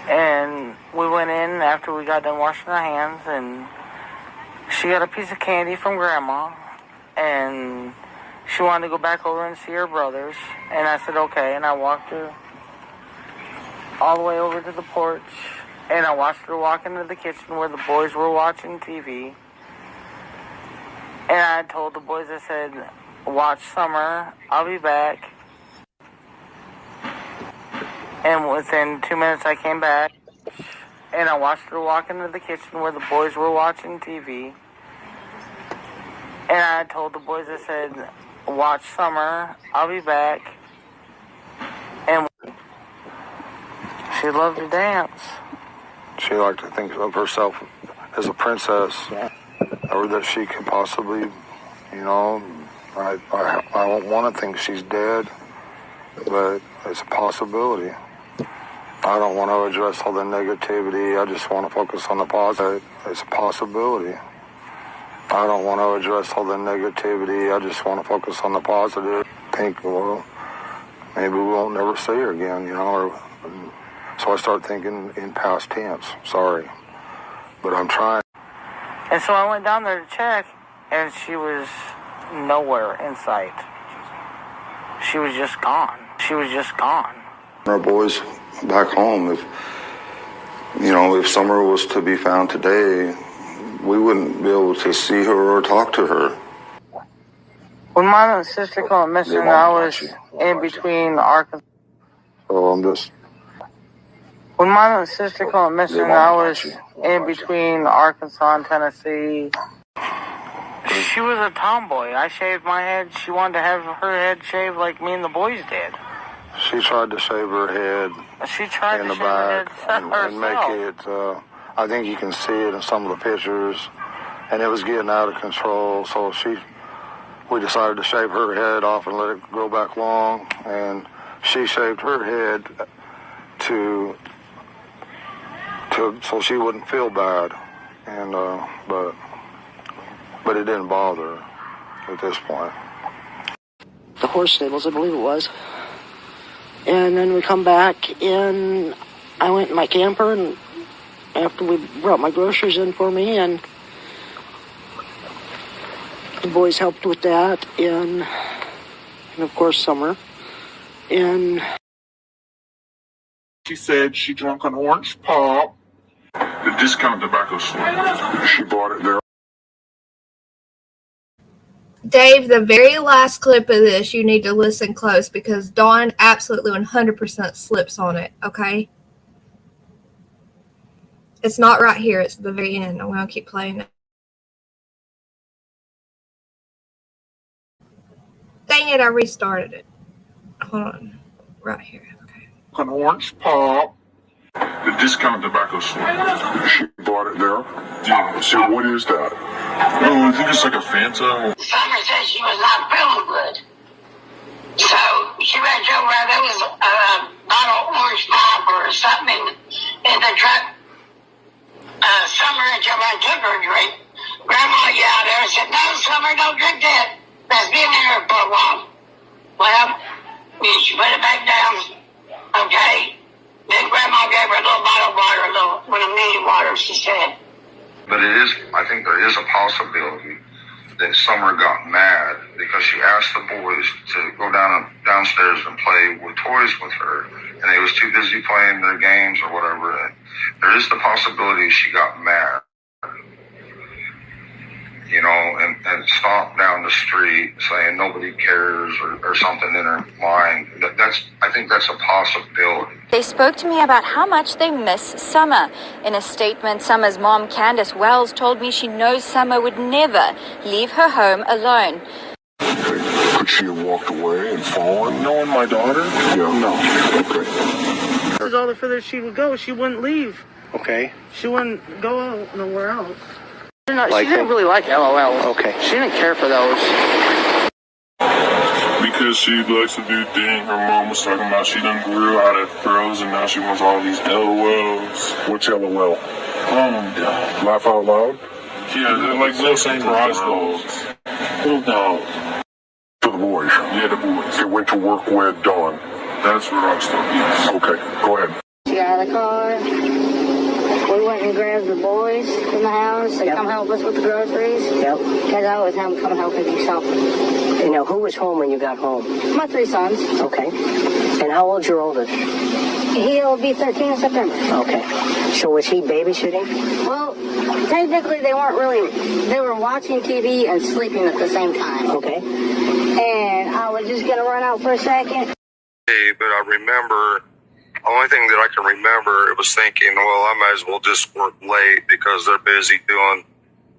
And we went in after we got done washing our hands, and she got a piece of candy from Grandma, and she wanted to go back over and see her brothers. And I said, okay, and I walked her all the way over to the porch, and I watched her walk into the kitchen where the boys were watching TV. And I told the boys, I said, watch Summer, I'll be back. And within 2 minutes I came back, and I watched her walk into the kitchen where the boys were watching TV. And I told the boys, I said, watch Summer, I'll be back. And she loved to dance. She liked to think of herself as a princess, or that she could possibly, you know, I don't want to think she's dead, but it's a possibility. I don't want to address all the negativity. I just want to focus on the positive. It's a possibility. I don't want to address all the negativity. I just want to focus on the positive. Think, well, maybe we won't never see her again, you know. So I start thinking in past tense. Sorry, but I'm trying. And so I went down there to check, and she was nowhere in sight. She was just gone. Our boys back home, if Summer was to be found today, we wouldn't be able to see her or talk to her. When Mom and Sister went missing, I was in between Arkansas. So I'm just... When Mom and Sister went missing, I was in between Arkansas and Tennessee. She was a tomboy. I shaved my head. She wanted to have her head shaved like me and the boys did. She tried to shave her head in the back and make it, I think you can see it in some of the pictures, and it was getting out of control, so we decided to shave her head off and let it grow back long, and she shaved her head so she wouldn't feel bad, and but it didn't bother her at this point. The horse stables, I believe it was. And then we come back, and I went in my camper, and after we brought my groceries in for me, and the boys helped with that, and of course Summer. And she said she drank an orange pop, the discount tobacco store. She bought it there. Dave, the very last clip of this, you need to listen close because Dawn absolutely 100% slips on it, okay? It's not right here. It's at the very end. I'm going to keep playing it. Dang it, I restarted it. Hold on. Right here, okay. An orange pop, the discount tobacco store. She bought it there. Yeah, so what is that? Oh, I think it's like a Fanta. Summer said she was not feeling good. So she read over there was a bottle of orange pop or something in the truck. Summer and Joanne took her drink. Grandma yelled at her and said, no, Summer, don't drink that. That's been there for a while. Well, she put it back down. Okay. Then Grandma gave her a little bottle of water, one of needed water, she said. But I think there is a possibility that Summer got mad because she asked the boys to go downstairs and play with toys with her, and they was too busy playing their games or whatever. And there is the possibility she got mad, you know, and stomped down the street saying nobody cares or something in her mind. I think that's a possibility. They spoke to me about how much they miss Summer. In a statement, Summer's mom, Candace Wells, told me she knows Summer would never leave her home alone. Could she have walked away and fallen knowing my daughter? Yeah. No. Okay. This is all the further she would go. She wouldn't leave. Okay. She wouldn't go nowhere else. She didn't really like LOLs. Okay. She didn't care for those. Because she likes to do things her mom was talking about. She done grew out of throws and now she wants all these LOLs. What's LOL? Laugh out loud? Yeah, they're like little surprise dogs. Little dogs. To the boys. Yeah, the boys. They went to work with Dawn. That's what I started. Yes. Okay, go ahead. She got out of the car. We went and grabbed the boys from the house to come help us with the groceries. Yep. Because I always have them come help me do something. You know, who was home when you got home? My 3 sons. Okay. And how old's your oldest? He'll be 13 in September. Okay. So was he babysitting? Well, technically they weren't really. They were watching TV and sleeping at the same time. Okay. And I was just going to run out for a second. Hey, but I remember, the only thing that I can remember, it was thinking, well, I might as well just work late because they're busy doing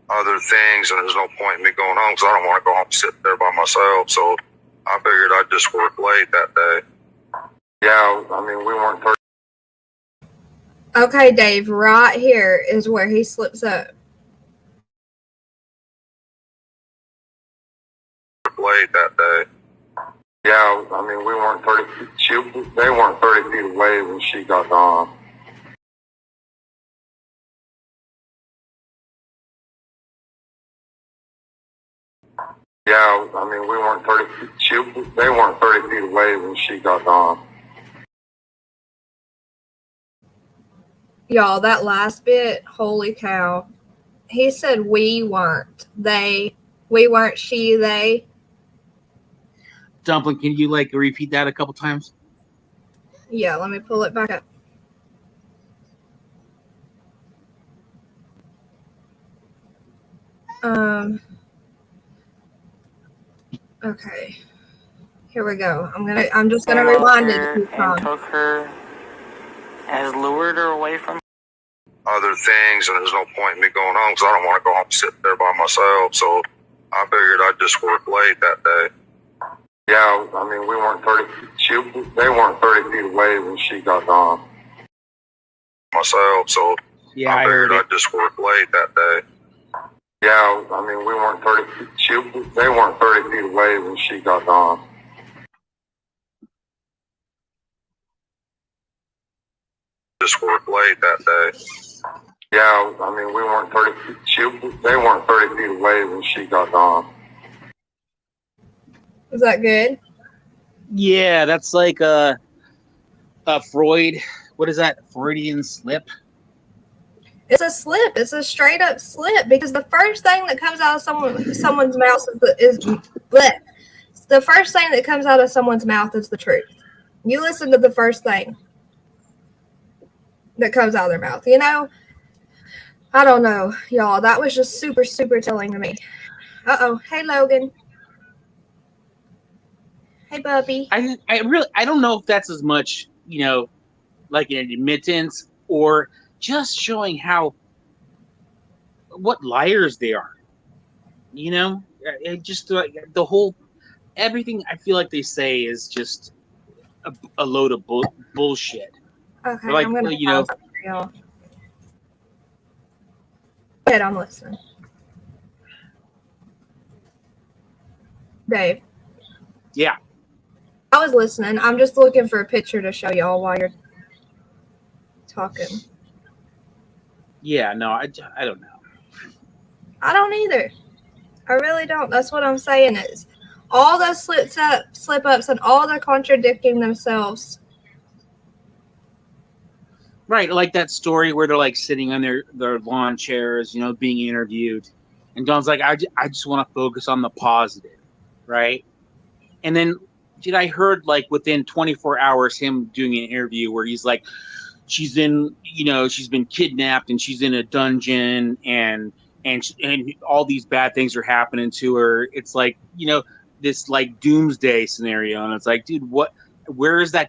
other things and there's no point in me going home because I don't want to go home and sit there by myself. So I figured I'd just work late that day. Yeah, I mean, we weren't 30. Okay, Dave, right here is where he slips up. Late that day. Yeah, I mean, we weren't 30 feet. They weren't 30 feet away when she got gone. Yeah, I mean, we weren't 30 feet. They weren't 30 feet away when she got gone. Y'all, that last bit, holy cow. He said we weren't. They. We weren't she, they. Dumpling, can you like repeat that a couple times? Yeah, let me pull it back up. Okay. Here we go. I'm just gonna rewind it a few times. Took her, has lured her away from other things, and there's no point in me going home because I don't want to go home and sit there by myself. So I figured I'd just work late that day. Yeah, I mean, we weren't 30 feet. They weren't 30 feet away when she got gone. Myself, so yeah, I figured I'd just work late that day. Yeah, I mean, we weren't 30 feet. They weren't 30 feet away when she got gone. Just work late that day. Yeah, I mean, we weren't 30 feet. They weren't 30 feet away when she got gone. Is that good? Yeah, that's like a Freud. What is that? Freudian slip? It's a slip. It's a straight up slip because the first thing that comes out of someone's mouth is the first thing that comes out of someone's mouth is the truth. You listen to the first thing that comes out of their mouth. You know, I don't know, y'all. That was just super, super telling to me. Hey, Logan. Hey, Bubby. I don't know if that's as much, you know, like an admittance or just showing what liars they are. You know, it just like the whole everything I feel like they say is just a load of bullshit. Okay, like, I'm gonna you know. pause it for y'all. Go ahead, I'm listening. Dave. Yeah. I was listening. I'm just looking for a picture to show y'all while you're talking. Yeah, no, I don't know. I don't either. I really don't. That's what I'm saying is all those slip-ups and all they're contradicting themselves. Right, like that story where they're like sitting on their lawn chairs, you know, being interviewed. And Don's like, I just want to focus on the positive, right? And then I heard like within 24 hours him doing an interview where he's like, she's been kidnapped and she's in a dungeon and all these bad things are happening to her. It's like, you know, this like doomsday scenario. And it's like, dude, where is that?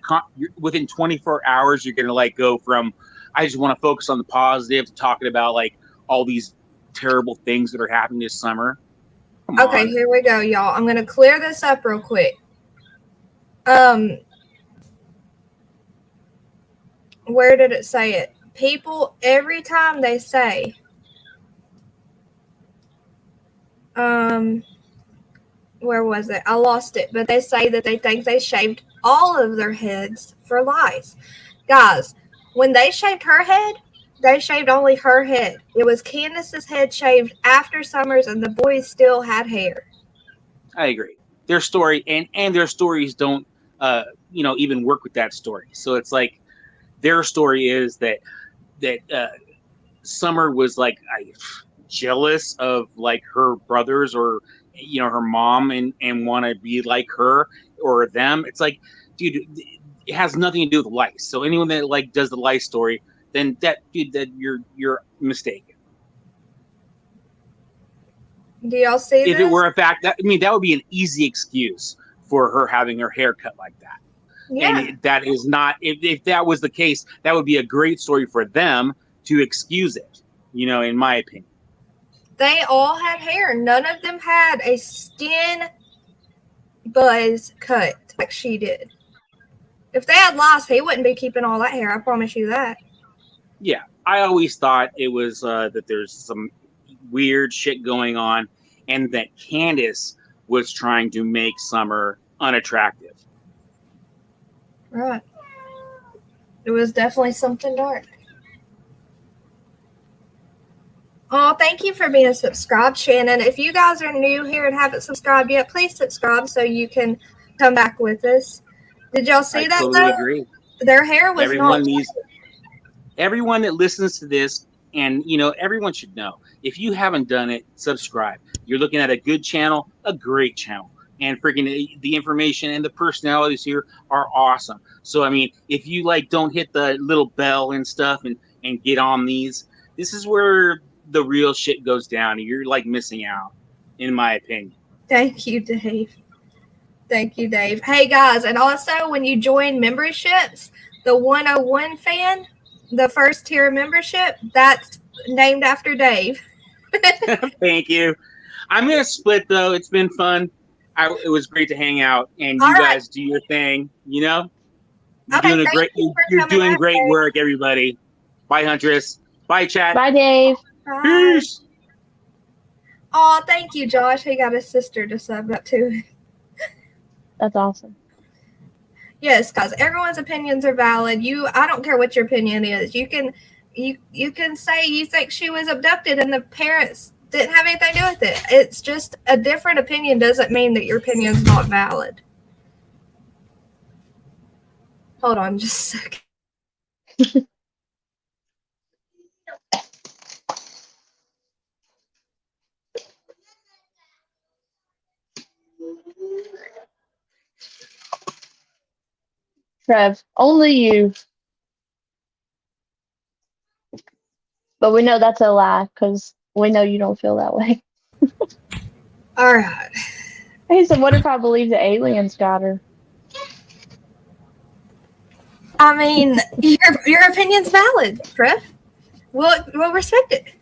Within 24 hours, you're going to like go from, I just want to focus on the positive to talking about like all these terrible things that are happening this summer. Okay, here we go, y'all. I'm going to clear this up real quick. Where did it say it? People, every time they say, where was it? I lost it. But they say that they think they shaved all of their heads for lies. Guys, when they shaved her head, They shaved only her head. It was Candace's head shaved after Summers, and the boys still had hair. I agree. Their story and their stories don't, even work with that story. So it's like their story is that Summer was like jealous of like her brothers or her mom and want to be like her or them. It's like, dude, it has nothing to do with lice. So anyone that like does the lice story, then that you're mistaken. Do y'all see If this? it were a fact, that would be an easy excuse for her having her hair cut like that. Yeah. And that is not, if that was the case, that would be a great story for them to excuse it, in my opinion. They all had hair. None of them had a skin buzz cut like she did. If they had lice, he wouldn't be keeping all that hair. I promise you that. Yeah, I always thought it was that there's some weird shit going on and that Candace was trying to make Summer unattractive. Right. It was definitely something dark. Oh, thank you for being subscribed, Shannon. If you guys are new here and haven't subscribed yet, please subscribe so you can come back with us. Did y'all see that? Totally agree. Their hair was everyone that listens to this, and everyone should know, if you haven't done it, subscribe. You're looking at a good channel, a great channel, and freaking the information and the personalities here are awesome. So if you don't hit the little bell and stuff and get on these, this is where the real shit goes down, and you're missing out, in my opinion. Thank you, Dave. Thank you, Dave. Hey guys, and also when you join memberships, the 101 fan, the first tier membership, that's named after Dave. Thank you. I'm gonna split though. It's been fun. It was great to hang out, and All you right. guys do your thing. You're Okay, doing you're doing great Dave. work, everybody. Bye, Huntress. Bye, chat. Bye, Dave. Bye. Peace. Oh, thank you, Josh. He got his sister to sub up too. That's awesome. Yes, guys, everyone's opinions are valid. I don't care what your opinion is. You can say you think she was abducted and the parents didn't have anything to do with it. It's just a different opinion doesn't mean that your opinion's not valid. Hold on just a second. Trev, only you. But we know that's a lie because we know you don't feel that way. All right. Hey, so what if I believe the aliens got her? I mean, your opinion's valid, Trev. We'll respect it.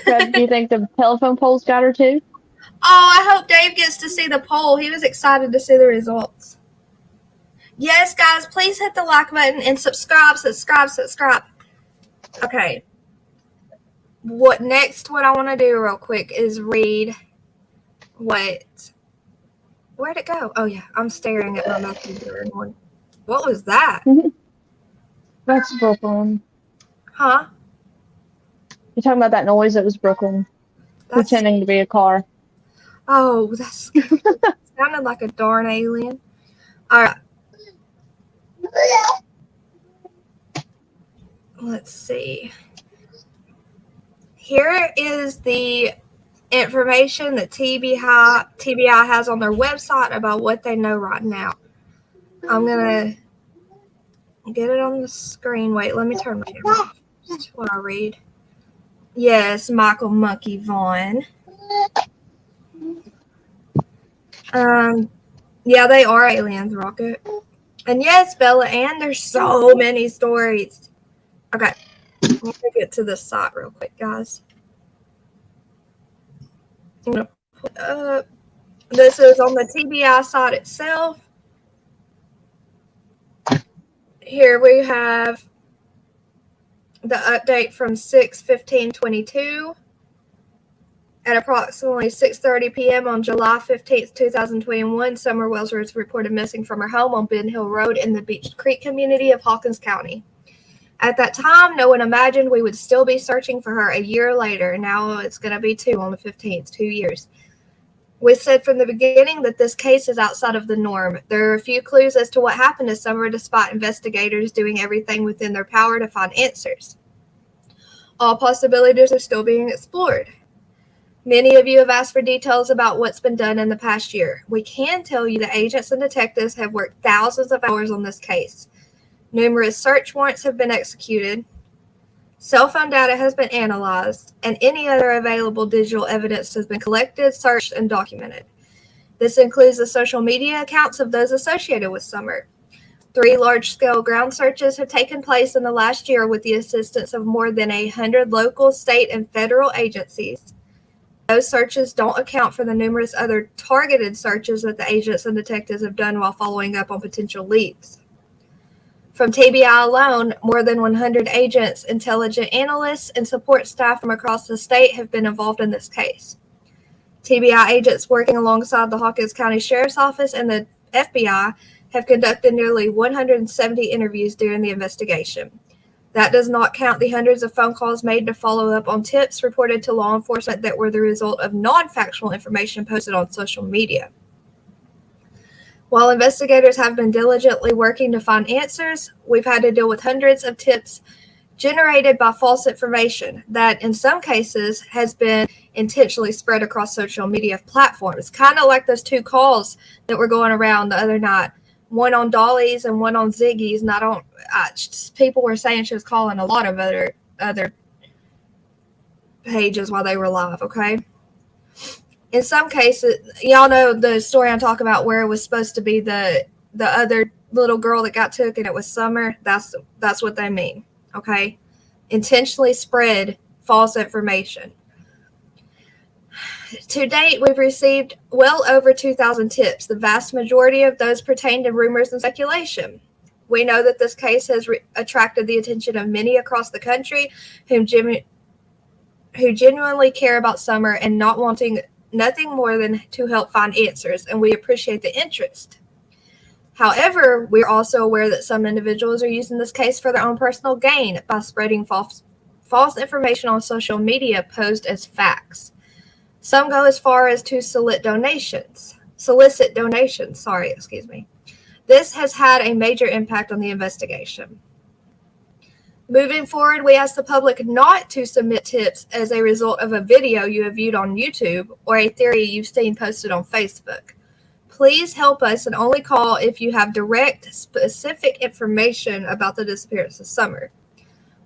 Trev, do you think the telephone poles got her too? Oh, I hope Dave gets to see the poll. He was excited to see the results. Yes, guys, please hit the like button and subscribe. Okay. What I want to do real quick is read where'd it go? Oh, yeah, I'm staring at my messenger. What was that? That's Brooklyn. Huh? You're talking about that noise that was Brooklyn pretending to be a car. Oh, that's sounded like a darn alien. All right. Let's see. Here is the information that TBI has on their website about what they know right now. I'm going to get it on the screen. Wait, let me turn my camera off. That's what I read. Yes, Michael Monkey Vaughn. Yeah, they are aliens, Rocket. And yes, Bella Ann, there's so many stories. Okay, let me get to this site real quick, guys. I'm gonna put up. This is on the TBI site itself. Here we have the update from 6/15/22. At approximately 6:30 p.m. on July 15th, 2021, Summer Wells was reported missing from her home on Ben Hill Road in the Beach Creek community of Hawkins County. At that time, no one imagined we would still be searching for her a year later. Now it's going to be 2 on the 15th, 2 years. We said from the beginning that this case is outside of the norm. There are a few clues as to what happened to Summer despite investigators doing everything within their power to find answers. All possibilities are still being explored. Many of you have asked for details about what's been done in the past year. We can tell you that agents and detectives have worked thousands of hours on this case. Numerous search warrants have been executed. Cell phone data has been analyzed, and any other available digital evidence has been collected, searched, and documented. This includes the social media accounts of those associated with Summer. 3 large-scale ground searches have taken place in the last year with the assistance of more than 100 local, state, and federal agencies. Those searches don't account for the numerous other targeted searches that the agents and detectives have done while following up on potential leads. From TBI alone, more than 100 agents, intelligence analysts, and support staff from across the state have been involved in this case. TBI agents working alongside the Hawkins County Sheriff's Office and the FBI have conducted nearly 170 interviews during the investigation. That does not count the hundreds of phone calls made to follow up on tips reported to law enforcement that were the result of non-factual information posted on social media. While investigators have been diligently working to find answers, we've had to deal with hundreds of tips generated by false information that, in some cases, has been intentionally spread across social media platforms. Kind of like those 2 calls that were going around the other night, one on Dolly's and one on Ziggy's. And people were saying she was calling a lot of other pages while they were live, okay? In some cases, y'all know the story I'm talking about where it was supposed to be the other little girl that got took and it was Summer. That's what they mean, okay? Intentionally spread false information. To date, we've received well over 2,000 tips. The vast majority of those pertain to rumors and speculation. We know that this case has attracted the attention of many across the country who genuinely care about Summer and not wanting nothing more than to help find answers, and we appreciate the interest. However, we're also aware that some individuals are using this case for their own personal gain by spreading false information on social media posed as facts. Some go as far as to solicit donations. This has had a major impact on the investigation. Moving forward, we ask the public not to submit tips as a result of a video you have viewed on YouTube or a theory you've seen posted on Facebook. Please help us and only call if you have direct, specific information about the disappearance of Summer.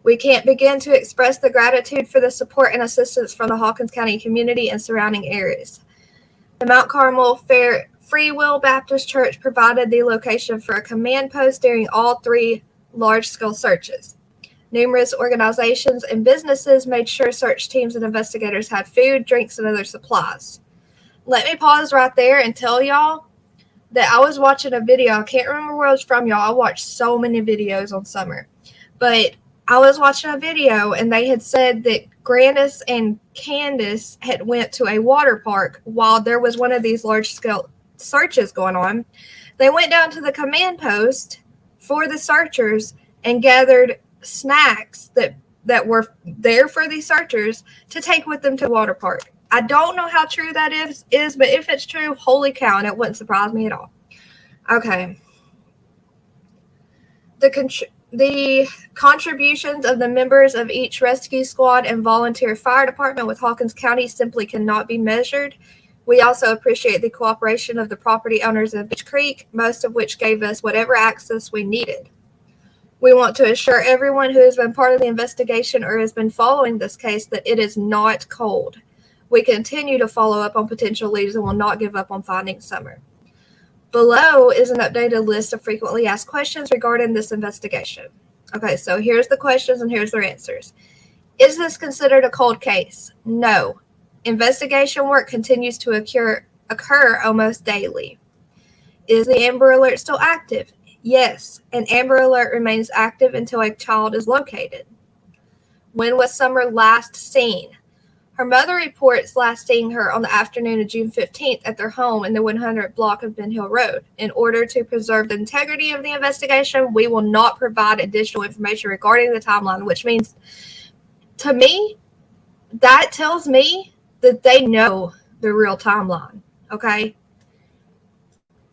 We can't begin to express the gratitude for the support and assistance from the Hawkins County community and surrounding areas. The Mount Carmel Free Will Baptist Church provided the location for a command post during all 3 large-scale searches. Numerous organizations and businesses made sure search teams and investigators had food, drinks, and other supplies. Let me pause right there and tell y'all that I was watching a video. I can't remember where it was from, y'all. I watched so many videos on Summer. But I was watching a video, and they had said that Grandis and Candace had went to a water park while there was one of these large-scale searches going on. They went down to the command post for the searchers and gathered snacks that were there for these searchers to take with them to the water park. I don't know how true that is, but if it's true, holy cow, and it wouldn't surprise me at all. Okay. The contributions of the members of each rescue squad and volunteer fire department with Hawkins County simply cannot be measured. We also appreciate the cooperation of the property owners of Beach Creek, most of which gave us whatever access we needed. We want to assure everyone who has been part of the investigation or has been following this case that it is not cold. We continue to follow up on potential leads and will not give up on finding Summer. Below is an updated list of frequently asked questions regarding this investigation. Okay, so here's the questions and here's their answers. Is this considered a cold case? No. Investigation work continues to occur almost daily. Is the Amber Alert still active? Yes, an Amber Alert remains active until a child is located. When was Summer last seen? Her mother reports last seeing her on the afternoon of June 15th at their home in the 100 block of Ben Hill Road. In order to preserve the integrity of the investigation, we will not provide additional information regarding the timeline, which means, to me, that tells me that they know the real timeline, okay?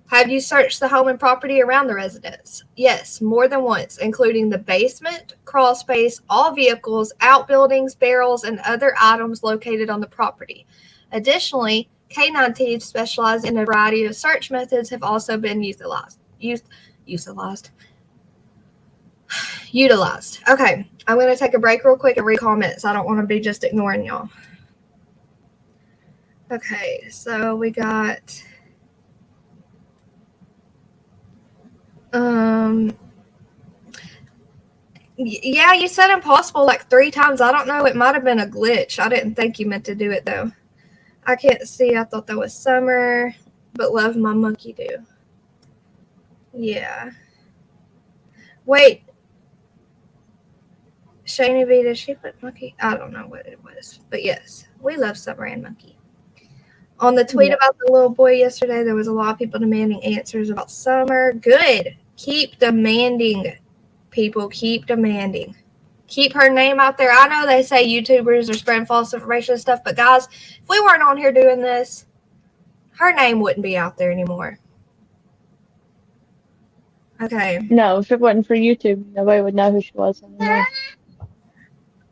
Have you searched the home and property around the residence? Yes, more than once, including the basement, crawl space, all vehicles, outbuildings, barrels, and other items located on the property. Additionally, K9 teams specialized in a variety of search methods have also been utilized. Okay, I'm going to take a break real quick and read comments. I don't want to be just ignoring y'all. Okay, so we got... Yeah, you said impossible like 3 times. I don't know. It might have been a glitch. I didn't think you meant to do it, though. I can't see. I thought that was Summer, but love my monkey do. Yeah. Wait. Shani V, did she put monkey? I don't know what it was. But yes, we love Summer and monkey. On the tweet about the little boy yesterday, there was a lot of people demanding answers about Summer. Good. Keep demanding, people. Keep demanding. Keep her name out there. I know they say YouTubers are spreading false information and stuff, but guys, if we weren't on here doing this, her name wouldn't be out there anymore. Okay. No, if it wasn't for YouTube, nobody would know who she was anymore.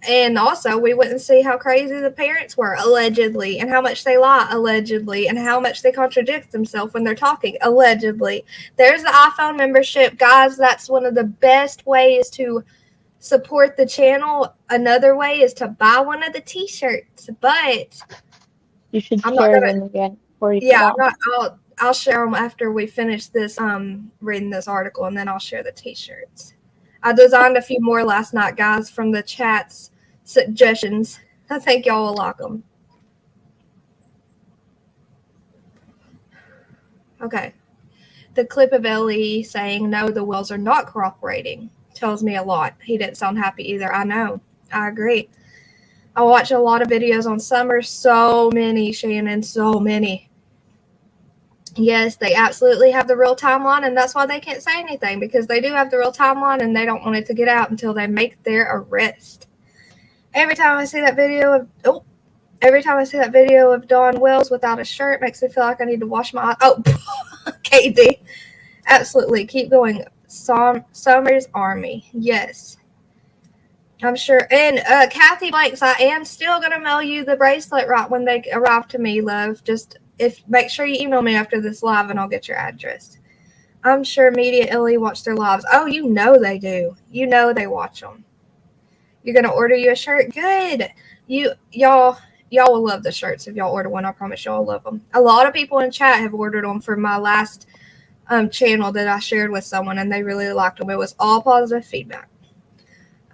And also, we wouldn't see how crazy the parents were, allegedly, and how much they lie, allegedly, and how much they contradict themselves when they're talking, allegedly. There's the iPhone membership. Guys, that's one of the best ways to support the channel. Another way is to buy one of the t-shirts, but... You should share them again before you get off. I'll share them after we finish this, reading this article, and then I'll share the t-shirts. I designed a few more last night, guys, from the chat's suggestions. I think y'all will like them. Okay. The clip of Ellie saying, no, the Wells are not cooperating tells me a lot. He didn't sound happy either. I know. I agree. I watch a lot of videos on Summer. So many, Shannon. So many. Yes, they absolutely have the real timeline, and that's why they can't say anything, because they do have the real timeline, and they don't want it to get out until they make their arrest. Every time I see that video of Dawn Wells without a shirt, makes me feel like I need to wash my eyes. Oh, KD. Absolutely. Keep going. Summer's Army. Yes. I'm sure. And Kathy Blanks, I am still going to mail you the bracelet right when they arrive to me, love. Just make sure you email me after this live and I'll get your address. I'm sure Media Ellie watch their lives. Oh, you know they do. You know they watch them. You're going to order you a shirt? Good. Y'all will love the shirts if y'all order one. I promise y'all love them. A lot of people in chat have ordered them for my last channel that I shared with someone, and they really liked them. It was all positive feedback.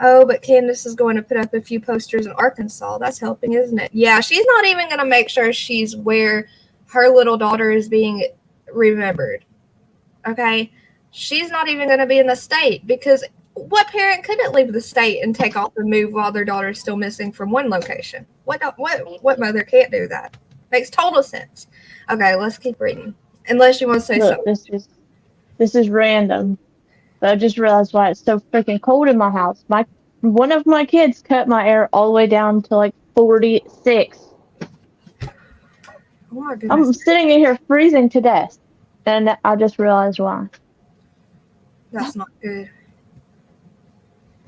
Oh, but Candace is going to put up a few posters in Arkansas. That's helping, isn't it? Yeah, she's not even going to make sure she's where her little daughter is being remembered. Okay? She's not even going to be in the state, because what parent couldn't leave the state and take off and move while their daughter is still missing from one location? What mother can't do that? Makes total sense. Okay, let's keep reading. Unless you want to say something. This is random. But I just realized why it's so freaking cold in my house. One of my kids cut my air all the way down to like 46. Oh my goodness. I'm sitting in here freezing to death, and I just realized why. That's not good.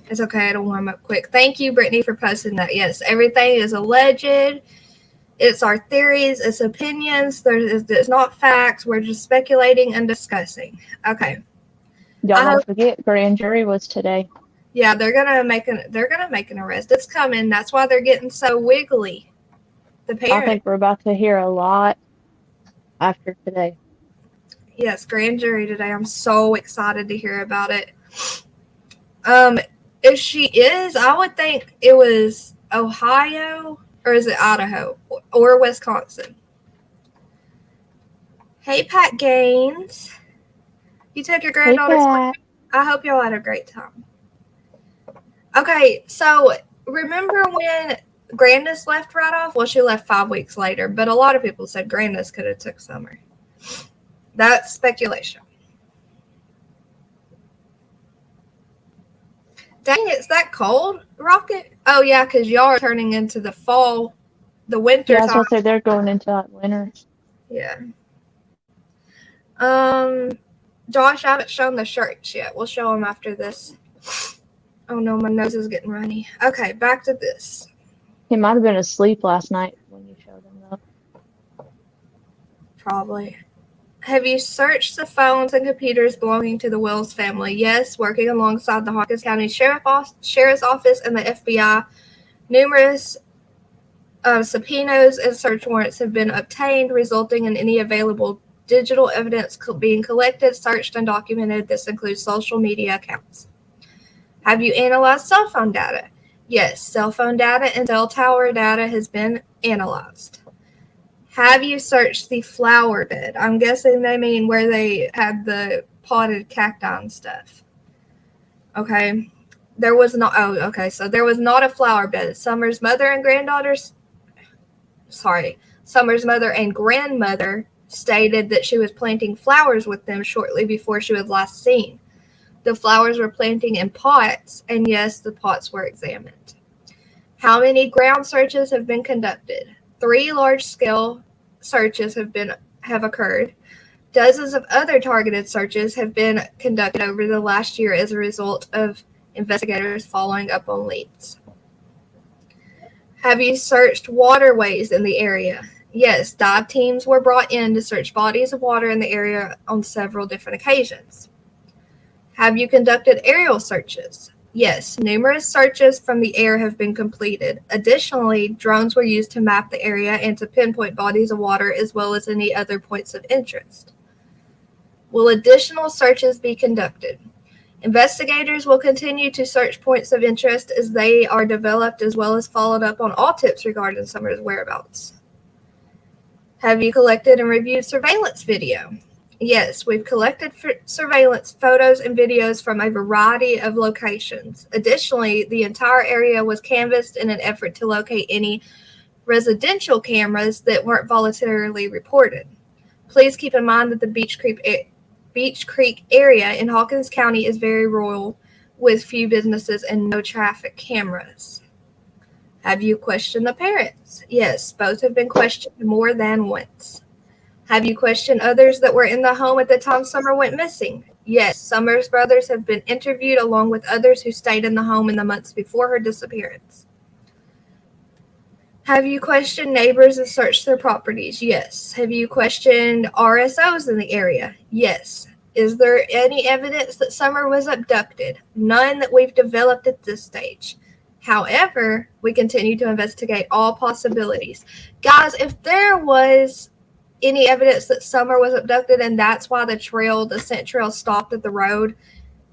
It's okay. It'll warm up quick. Thank you, Brittany, for posting that. Yes, everything is alleged. It's our theories. It's opinions. There's not facts. We're just speculating and discussing. Okay. Y'all don't forget, grand jury was today. Yeah, they're gonna make an arrest. It's coming. That's why they're getting so wiggly. The parents. I think we're about to hear a lot after today. Yes, grand jury today. I'm so excited to hear about it. If she is, I would think it was Ohio, or is it Idaho or Wisconsin? Hey, Pat Gaines. You took your granddaughter's. I hope y'all had a great time. Okay, so remember when Grandis left right off. Well, she left 5 weeks later, but a lot of people said Grandis could have took Summer. That's speculation. Dang, it's that cold, Rocket? Oh, yeah, because y'all are turning into the fall, the winter Yeah, I was time. going to say they're going into that winter. Yeah. Josh, I haven't shown the shirts yet. We'll show them after this. Oh, no, my nose is getting runny. Okay, back to this. He might have been asleep last night when you showed him, though. Probably. Have you searched the phones and computers belonging to the Wells family? Yes, working alongside the Hawkins County Sheriff's Office and the FBI. Numerous subpoenas and search warrants have been obtained, resulting in any available digital evidence being collected, searched, and documented. This includes social media accounts. Have you analyzed cell phone data? Yes, cell phone data and cell tower data has been analyzed. Have you searched the flower bed? I'm guessing they mean where they had the potted cacti and stuff. Okay. There was not, so there was not a flower bed. Summer's mother and grandmother stated that she was planting flowers with them shortly before she was last seen. The flowers were planting in pots, and yes, the pots were examined. How many ground searches have been conducted? 3 large-scale searches have occurred. Dozens of other targeted searches have been conducted over the last year as a result of investigators following up on leads. Have you searched waterways in the area? Yes, dive teams were brought in to search bodies of water in the area on several different occasions. Have you conducted aerial searches? Yes, numerous searches from the air have been completed. Additionally, drones were used to map the area and to pinpoint bodies of water as well as any other points of interest. Will additional searches be conducted? Investigators will continue to search points of interest as they are developed, as well as followed up on all tips regarding Summer's whereabouts. Have you collected and reviewed surveillance video? Yes, we've collected surveillance photos and videos from a variety of locations. Additionally, the entire area was canvassed in an effort to locate any residential cameras that weren't voluntarily reported. Please keep in mind that the Beach Creek area in Hawkins County is very rural with few businesses and no traffic cameras. Have you questioned the parents? Yes, both have been questioned more than once. Have you questioned others that were in the home at the time Summer went missing? Yes, Summer's brothers have been interviewed along with others who stayed in the home in the months before her disappearance. Have you questioned neighbors and searched their properties? Yes. Have you questioned RSOs in the area? Yes. Is there any evidence that Summer was abducted? None that we've developed at this stage. However, we continue to investigate all possibilities. Guys, if there was any evidence that Summer was abducted and that's why the scent trail stopped at the road,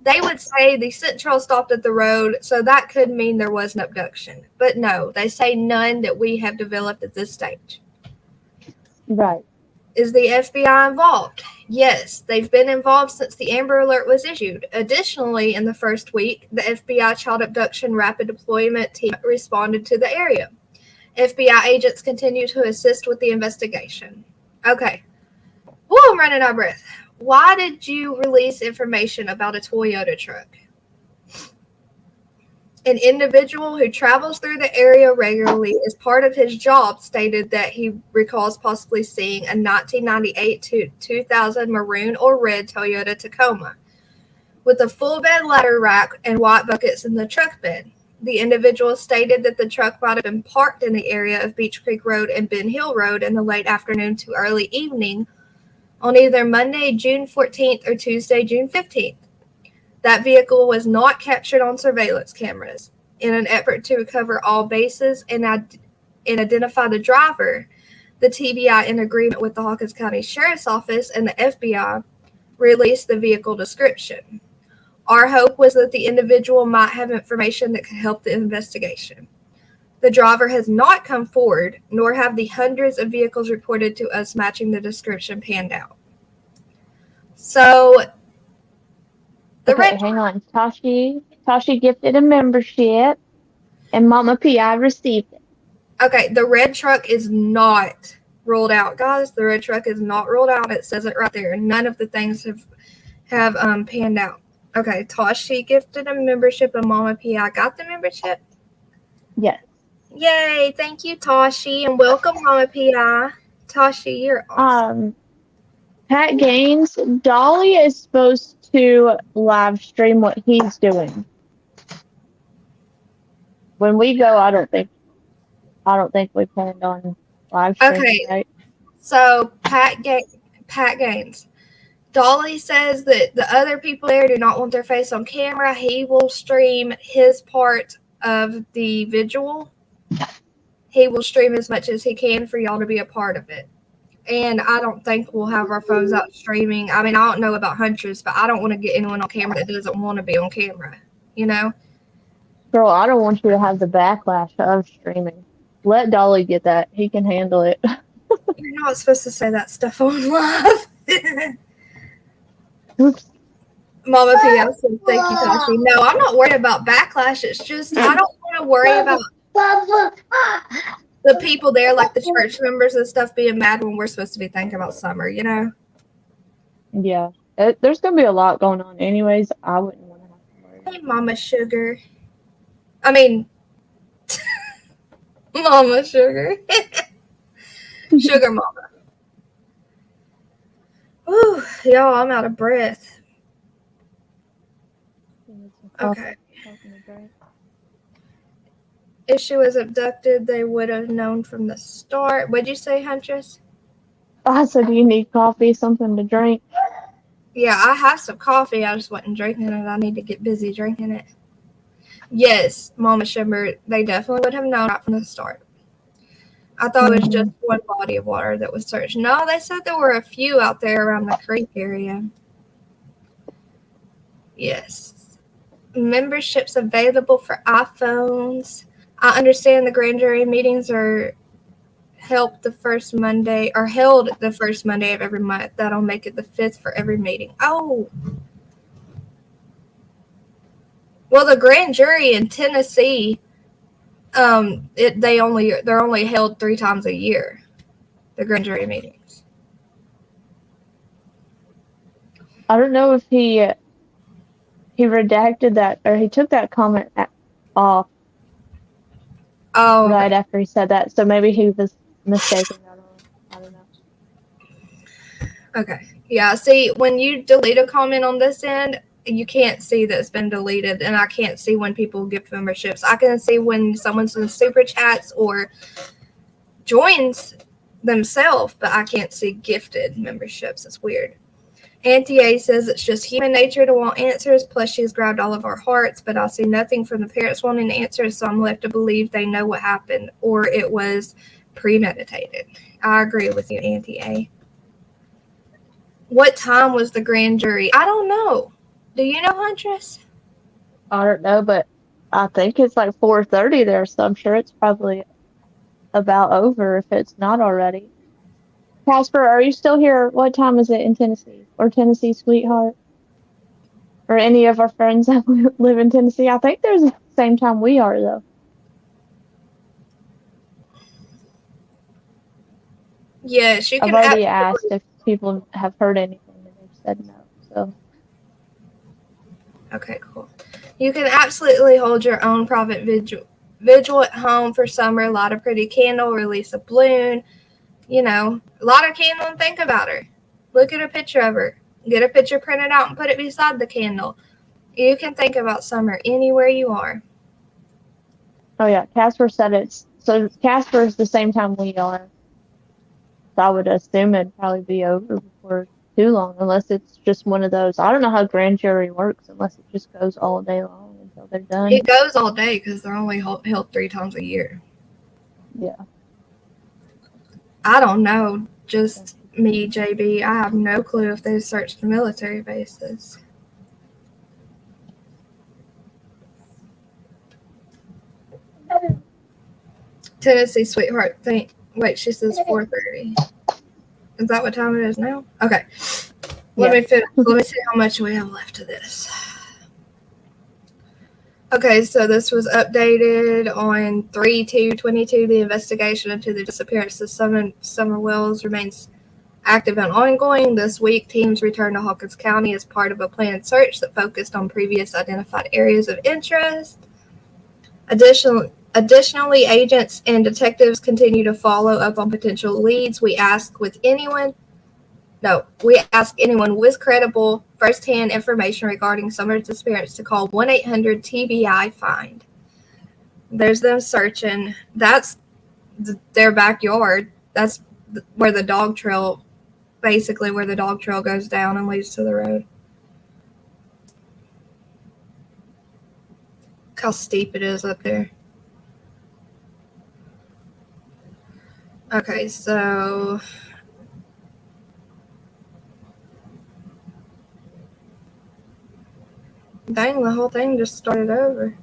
they would say the scent trail stopped at the road, so that could mean there was an abduction. But no, they say none that we have developed at this stage. Right. Is the FBI involved? Yes, they've been involved since the Amber Alert was issued. Additionally, in the first week, the FBI Child Abduction Rapid Deployment Team responded to the area. FBI agents continue to assist with the investigation. Okay. Whoa, I'm running out of breath. Why did you release information about a Toyota truck? An individual who travels through the area regularly as part of his job stated that he recalls possibly seeing a 1998 to 2000 maroon or red Toyota Tacoma with a full bed ladder rack and white buckets in the truck bed. The individual stated that the truck might have been parked in the area of Beach Creek Road and Ben Hill Road in the late afternoon to early evening on either Monday, June 14th or Tuesday, June 15th. That vehicle was not captured on surveillance cameras. In an effort to recover all bases and identify the driver, the TBI, in agreement with the Hawkins County Sheriff's Office and the FBI, released the vehicle description. Our hope was that the individual might have information that could help the investigation. The driver has not come forward, nor have the hundreds of vehicles reported to us matching the description panned out. So, hang on. Tashi gifted a membership, and Mama P.I. received it. Okay, the red truck is not ruled out, guys. The red truck is not ruled out. It says it right there. None of the things have panned out. Okay, Tashi gifted a membership and Mama P.I. got the membership. Yes. Yay! Thank you, Tashi, and welcome, Mama P.I. Tashi, you're awesome. Pat Gaines, Dolly is supposed to live stream what he's doing. When we go, I don't think we planned on live streaming. Okay, right? So Pat Gaines. Dolly says that the other people there do not want their face on camera. He will stream his part of the vigil. He will stream as much as he can for y'all to be a part of it. And I don't think we'll have our phones out streaming. I mean, I don't know about Huntress, but I don't want to get anyone on camera that doesn't want to be on camera, you know? Girl, I don't want you to have the backlash of streaming. Let Dolly get that. He can handle it. You're not supposed to say that stuff on live. Oops. Mama P.I. said, thank you, Tashi. No, I'm not worried about backlash. It's just, I don't want to worry about the people there, like the church members and stuff, being mad when we're supposed to be thinking about summer, you know? Yeah. There's going to be a lot going on anyways. I wouldn't want to have to worry. Hey, Mama Sugar. I mean, Mama Sugar. Sugar Mama. Ooh, y'all, I'm out of breath. Okay. If she was abducted, they would have known from the start. What'd you say, Huntress? I said, do you need coffee, something to drink? Yeah, I have some coffee. I just wasn't drinking it. I need to get busy drinking it. Yes, Mama Shimmer, they definitely would have known right from the start. I thought it was just one body of water that was searched. No, they said there were a few out there around the creek area. Yes. Memberships available for iPhones. I understand the grand jury meetings are held the first Monday of every month. That'll make it the 5th for every meeting. Oh. Well, the grand jury in Tennessee, they're only held 3 times a year. The grand jury meetings. I don't know if he redacted that, or he took that comment off. Oh, right after he said that. So maybe he was mistaken. I don't know. Okay. Yeah. See, when you delete a comment on this end, you can't see that it's been deleted, and I can't see when people gift memberships. I can see when someone's in super chats or joins themselves, but I can't see gifted memberships. It's weird. Auntie A says it's just human nature to want answers, plus she's grabbed all of our hearts, but I see nothing from the parents wanting answers, so I'm left to believe they know what happened, or it was premeditated. I agree with you, Auntie A. What time was the grand jury? I don't know. Do you know, Huntress? I don't know, but I think it's like 4:30 there, so I'm sure it's probably about over if it's not already. Casper, are you still here? What time is it in Tennessee? Or Tennessee, sweetheart? Or any of our friends that live in Tennessee? I think there's the same time we are, though. Yes, you can. I've already asked if people have heard anything, and they've said no. So. Okay, cool. You can absolutely hold your own private vigil at home for summer. Light a pretty candle, release a balloon. You know, light a candle and think about her. Look at a picture of her. Get a picture printed out and put it beside the candle. You can think about summer anywhere you are. Oh, yeah. Casper said it's... So, Casper is the same time we are. So I would assume it'd probably be over before too long, unless it's just one of those... I don't know how grand jury works, unless it just goes all day long until they're done. It goes all day because they're only held 3 times a year. Yeah. I don't know. Just me, JB. I have no clue if they searched the military bases. Tennessee, sweetheart. Wait, she says 4:30. Is that what time it is now? Okay. Let me see how much we have left of this. Okay, so this was updated on 3/2/22. The investigation into the disappearance of Summer Wells remains active and ongoing. This week, teams returned to Hawkins County as part of a planned search that focused on previous identified areas of interest. Additionally, agents and detectives continue to follow up on potential leads. We ask anyone with credible first-hand information regarding Summer's disappearance to call 1-800-TBI-FIND. There's them searching. That's their backyard. That's where the dog trail, basically where the dog trail goes down and leads to the road. Look how steep it is up there. Okay, so dang, the whole thing just started over.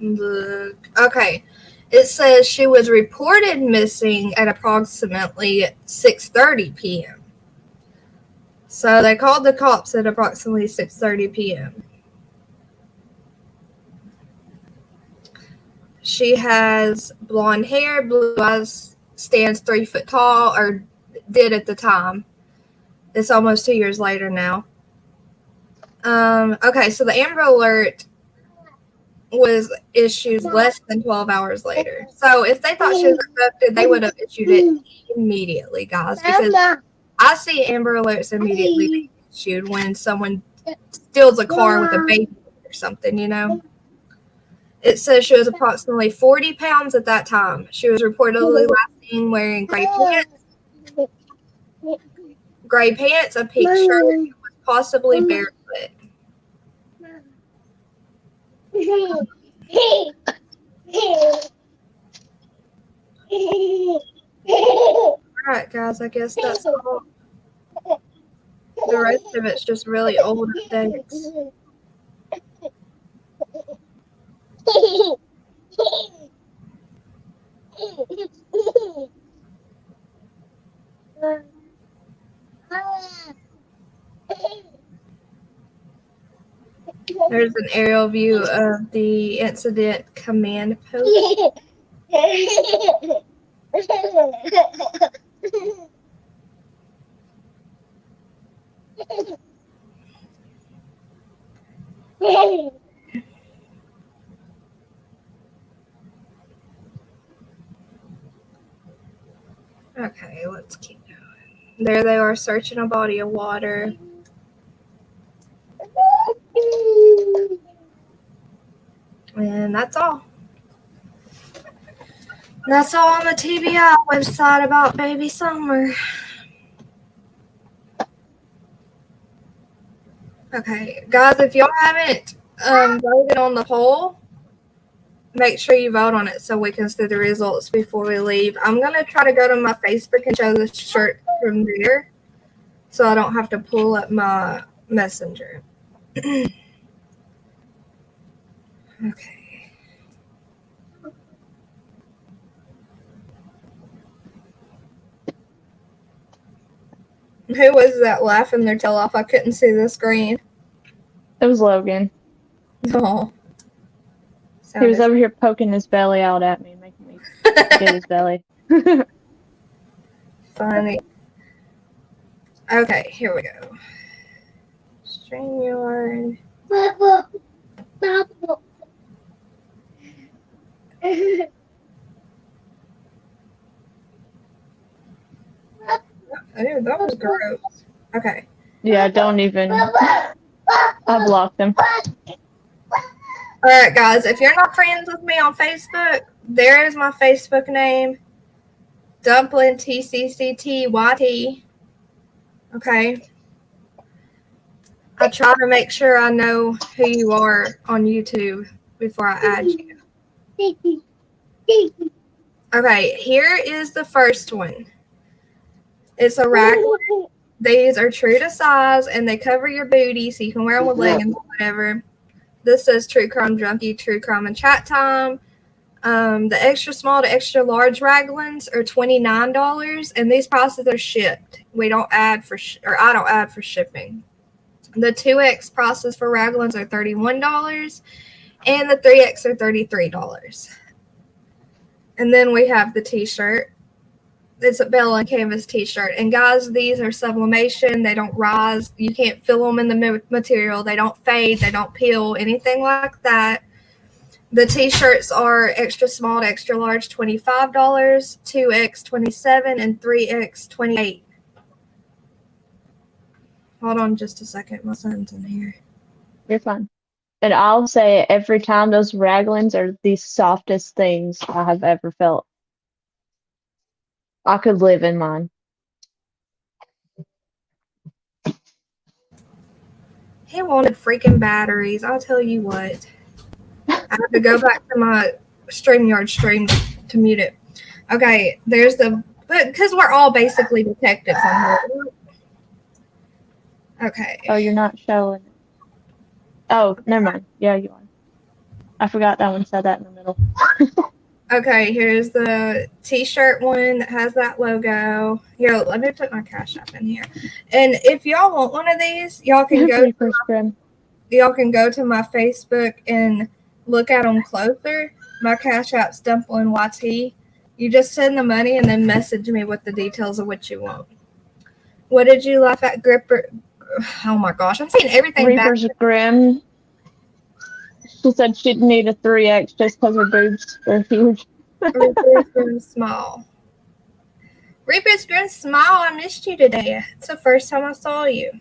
Look. Okay. It says she was reported missing at approximately 6:30 p.m. So they called the cops at approximately 6:30 p.m. She has blonde hair, blue eyes, stands 3 foot tall, or did at the time. It's almost 2 years later now. Okay, so the Amber Alert was issued less than 12 hours later. So if they thought she was abducted, they would have issued it immediately, guys. Because I see Amber Alerts immediately being issued when someone steals a car with a baby or something, you know. It says she was approximately 40 pounds at that time. She was reportedly last seen wearing gray pants, a pink shirt, and was possibly barefoot. Alright, guys, I guess that's all. The rest of it's just really old updates. There's an aerial view of the incident command post. Okay, let's keep going. There they are searching a body of water. And that's all. That's all on the TBI website about baby Summer. Okay, guys, if y'all haven't voted on the poll, make sure you vote on it so we can see the results before we leave. I'm going to try to go to my Facebook and show the shirt from there so I don't have to pull up my messenger. Okay. Who was that laughing their tail off? I couldn't see the screen. It was Logan. Oh. He was over here poking his belly out at me, making me get his belly. Funny. Okay, here we go. StreamYard. Ew, that was gross. Okay. Yeah, don't even. I blocked him. Alright, guys, if you're not friends with me on Facebook, there is my Facebook name. Dumpling TCCTYT. Okay. I try to make sure I know who you are on YouTube before I add you. Okay, here is the first one. It's a raglan. These are true to size and they cover your booty so you can wear them with leggings or whatever. This says True Crime Junkie, True Crime and Chat Time. The extra small to extra large raglans are $29, and these prices are shipped. We don't add for, I don't add for shipping. The 2X prices for raglans are $31, and the 3X are $33. And then we have the t-shirt. It's a Bella and Canvas t-shirt. And guys, these are sublimation. They don't rise. You can't fill them in the material. They don't fade. They don't peel, anything like that. The t-shirts are extra small to extra large, $25, 2X, $27, and 3X, $28. Hold on just a second. My son's in here. You're fine. And I'll say every time those raglans are the softest things I have ever felt. I could live in mine. He wanted freaking batteries. I'll tell you what. I have to go back to my StreamYard stream to mute it. Okay, there's the, because we're all basically detectives on here. Okay. Oh, you're not showing. Oh, never mind. Yeah, you are. I forgot that one said that in the middle. Okay, here's the t-shirt one that has that logo. Here, let me put my Cash App in here. And if y'all want one of these, y'all can go to my Facebook and look at them closer. My Cash App's Dumpling YT. You just send the money and then message me with the details of what you want. What did you laugh at, Gripper? Oh my gosh, I'm saying everything Reaper's back. Grim. She said she'd need a 3X just because her boobs are huge. Reaper's Grim Small. Reaper's Grim Small, I missed you today. It's the first time I saw you.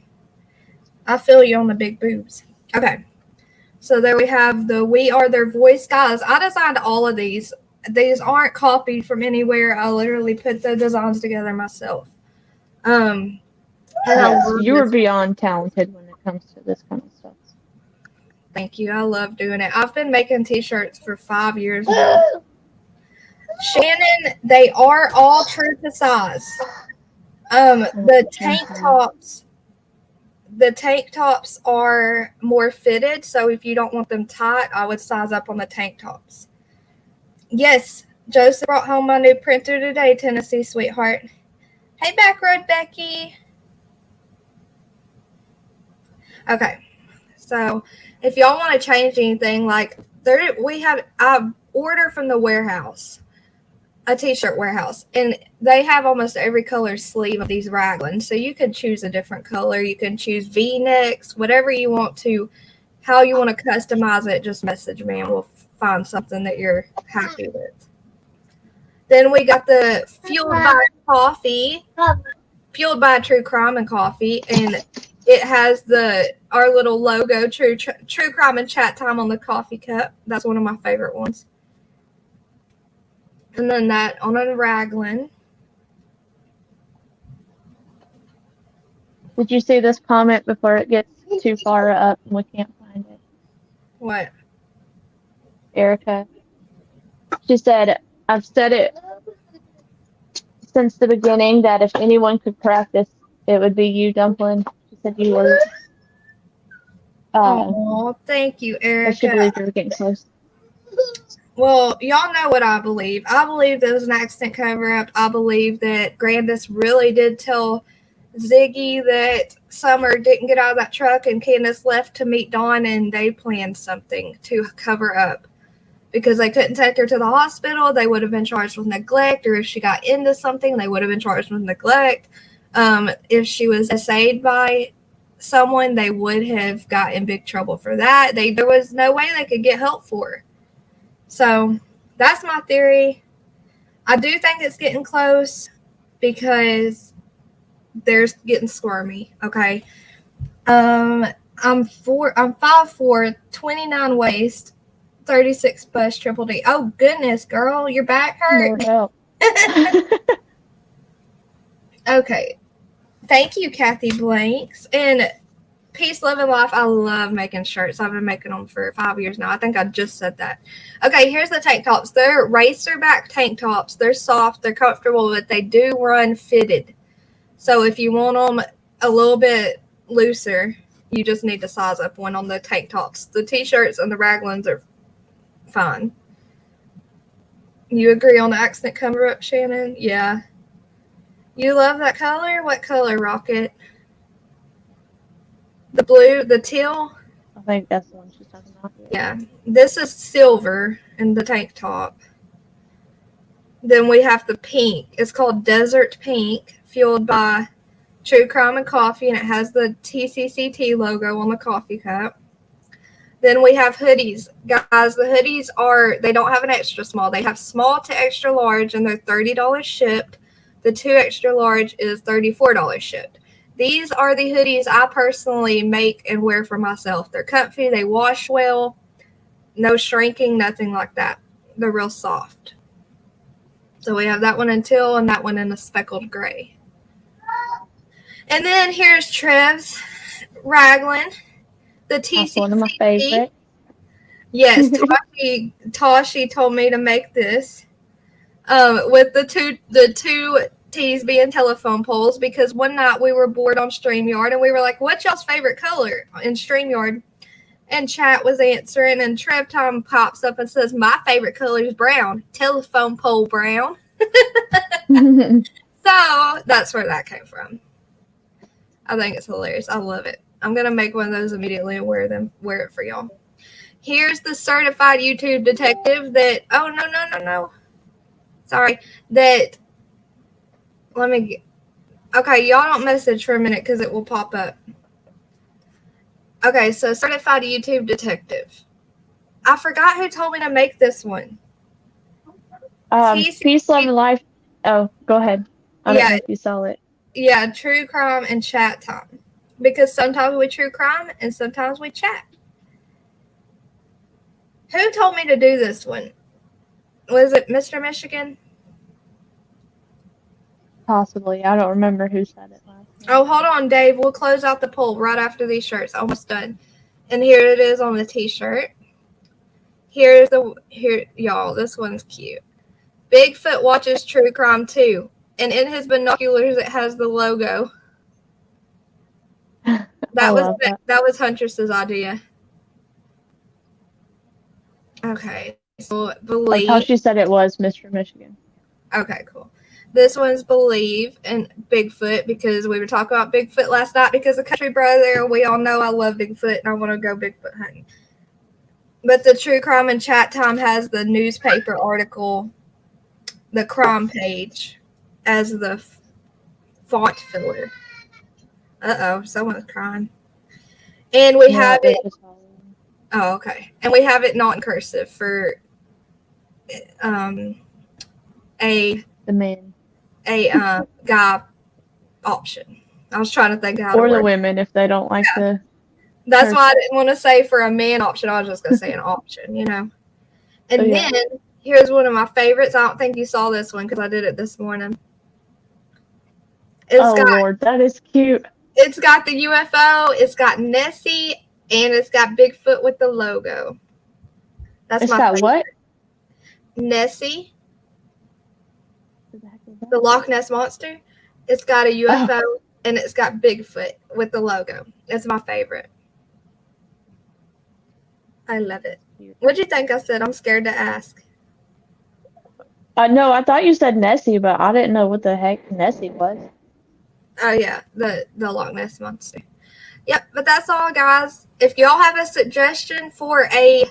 I feel you on the big boobs. Okay. So there we have the We Are Their Voice. Guys, I designed all of these. These aren't copied from anywhere. I literally put the designs together myself. Yes, you are beyond talented when it comes to this kind of stuff. Thank you. I love doing it. I've been making t-shirts for 5 years now. Shannon, they are all true to size. The tank tops are more fitted, so if you don't want them tight, I would size up on the tank tops. Yes, Joseph brought home my new printer today, Tennessee sweetheart. Hey, Backroad Becky. Okay, so if y'all want to change anything, like I order from the warehouse, a t-shirt warehouse, and they have almost every color sleeve of these raglans, so you can choose a different color. You can choose V-necks, whatever you want to, how you want to customize it. Just message me and we'll find something that you're happy with. Then we got the Fueled by Coffee, Fueled by True Crime and Coffee, and it has our little logo, True Crime and Chat Time on the coffee cup. That's one of my favorite ones. And then that on a raglan. Did you see this comment before it gets too far up and we can't find it? What? Erica. She said, I've said it since the beginning that if anyone could practice, it would be you, Dumpling. She said you were. Oh, thank you, Erica. I should believe you're getting close. Well, y'all know what I believe. I believe there was an accident cover-up. I believe that Grandis really did tell Ziggy that Summer didn't get out of that truck and Candace left to meet Dawn, and they planned something to cover up. Because they couldn't take her to the hospital, they would have been charged with neglect, or if she got into something, they would have been charged with neglect. If she was essayed by someone, they would have got in big trouble for that. There was no way they could get help for her. So that's my theory. I do think it's getting close because they're getting squirmy. Okay. I'm 5'4", 29 waist, 36 bust, triple D. Oh goodness, girl, your back hurt. Okay. Thank you, Kathy Blanks. And peace, love, and life. I love making shirts. I've been making them for 5 years now. I think I just said that. Okay, here's the tank tops. They're racer back tank tops. They're soft. They're comfortable, but they do run fitted. So if you want them a little bit looser, you just need to size up one on the tank tops. The t-shirts and the raglans are fine. You agree on the accent cover up, Shannon? Yeah. You love that color? What color, Rocket? The blue, the teal? I think that's the one she's talking about. Yeah. This is silver in the tank top. Then we have the pink. It's called Desert Pink, fueled by True Crime and Coffee, and it has the TCCT logo on the coffee cup. Then we have hoodies. Guys, the hoodies they don't have an extra small. They have small to extra large, and they're $30 shipped. The 2 extra large is $34 shipped. These are the hoodies I personally make and wear for myself. They're comfy. They wash well. No shrinking, nothing like that. They're real soft. So we have that one in teal and that one in a speckled gray. And then here's Trev's raglan. The TCCT. That's one of my favorite. Yes, Tashi told me to make this with the two T's being telephone poles, because one night we were bored on StreamYard and we were like, what's y'all's favorite color in StreamYard? And chat was answering, and Trev Tom pops up and says, my favorite color is brown. Telephone pole brown. So that's where that came from. I think it's hilarious. I love it. I'm going to make one of those immediately and wear it for y'all. Here's the certified YouTube detective that, oh, no. Sorry. Let me get, okay, y'all don't message for a minute because it will pop up. Okay, so certified YouTube detective. I forgot who told me to make this one. Peace, Love, and Life. Oh, go ahead. I don't know if you saw it. Yeah, true crime and chat time. Because sometimes we true crime and sometimes we chat. Who told me to do this one? Was it Mr. Michigan? Possibly. I don't remember who said it last night. Oh, hold on, Dave. We'll close out the poll right after these shirts. Almost done. And here it is on the t-shirt. Here, y'all, this one's cute. Bigfoot watches true crime too. And in his binoculars, it has the logo. That was Huntress's idea. Okay. So believe. Like how she said it was Mr. Michigan. Okay, cool. This one's Believe in Bigfoot, because we were talking about Bigfoot last night because of Country Brother. We all know I love Bigfoot and I want to go Bigfoot hunting. But the True Crime and Chat Time has the newspaper article, the crime page, as the font filler. Uh-oh, someone's crying. And we have it. Oh, okay. And we have it not in cursive for a guy option. I was trying to think how or the women if they don't like the. That's why I didn't want to say for a man option. I was just going to say an option, you know. And then here's one of my favorites. I don't think you saw this one because I did it this morning. Lord, that is cute. It's got the UFO, it's got Nessie, and it's got Bigfoot with the logo. That's my favorite. What? Nessie, the Loch Ness Monster. It's got a UFO, and it's got Bigfoot with the logo. It's my favorite. I love it. What'd you think I said? I'm scared to ask. No, I thought you said Nessie, but I didn't know what the heck Nessie was. Oh, yeah, the Loch Ness Monster. Yep, but that's all, guys. If y'all have a suggestion for a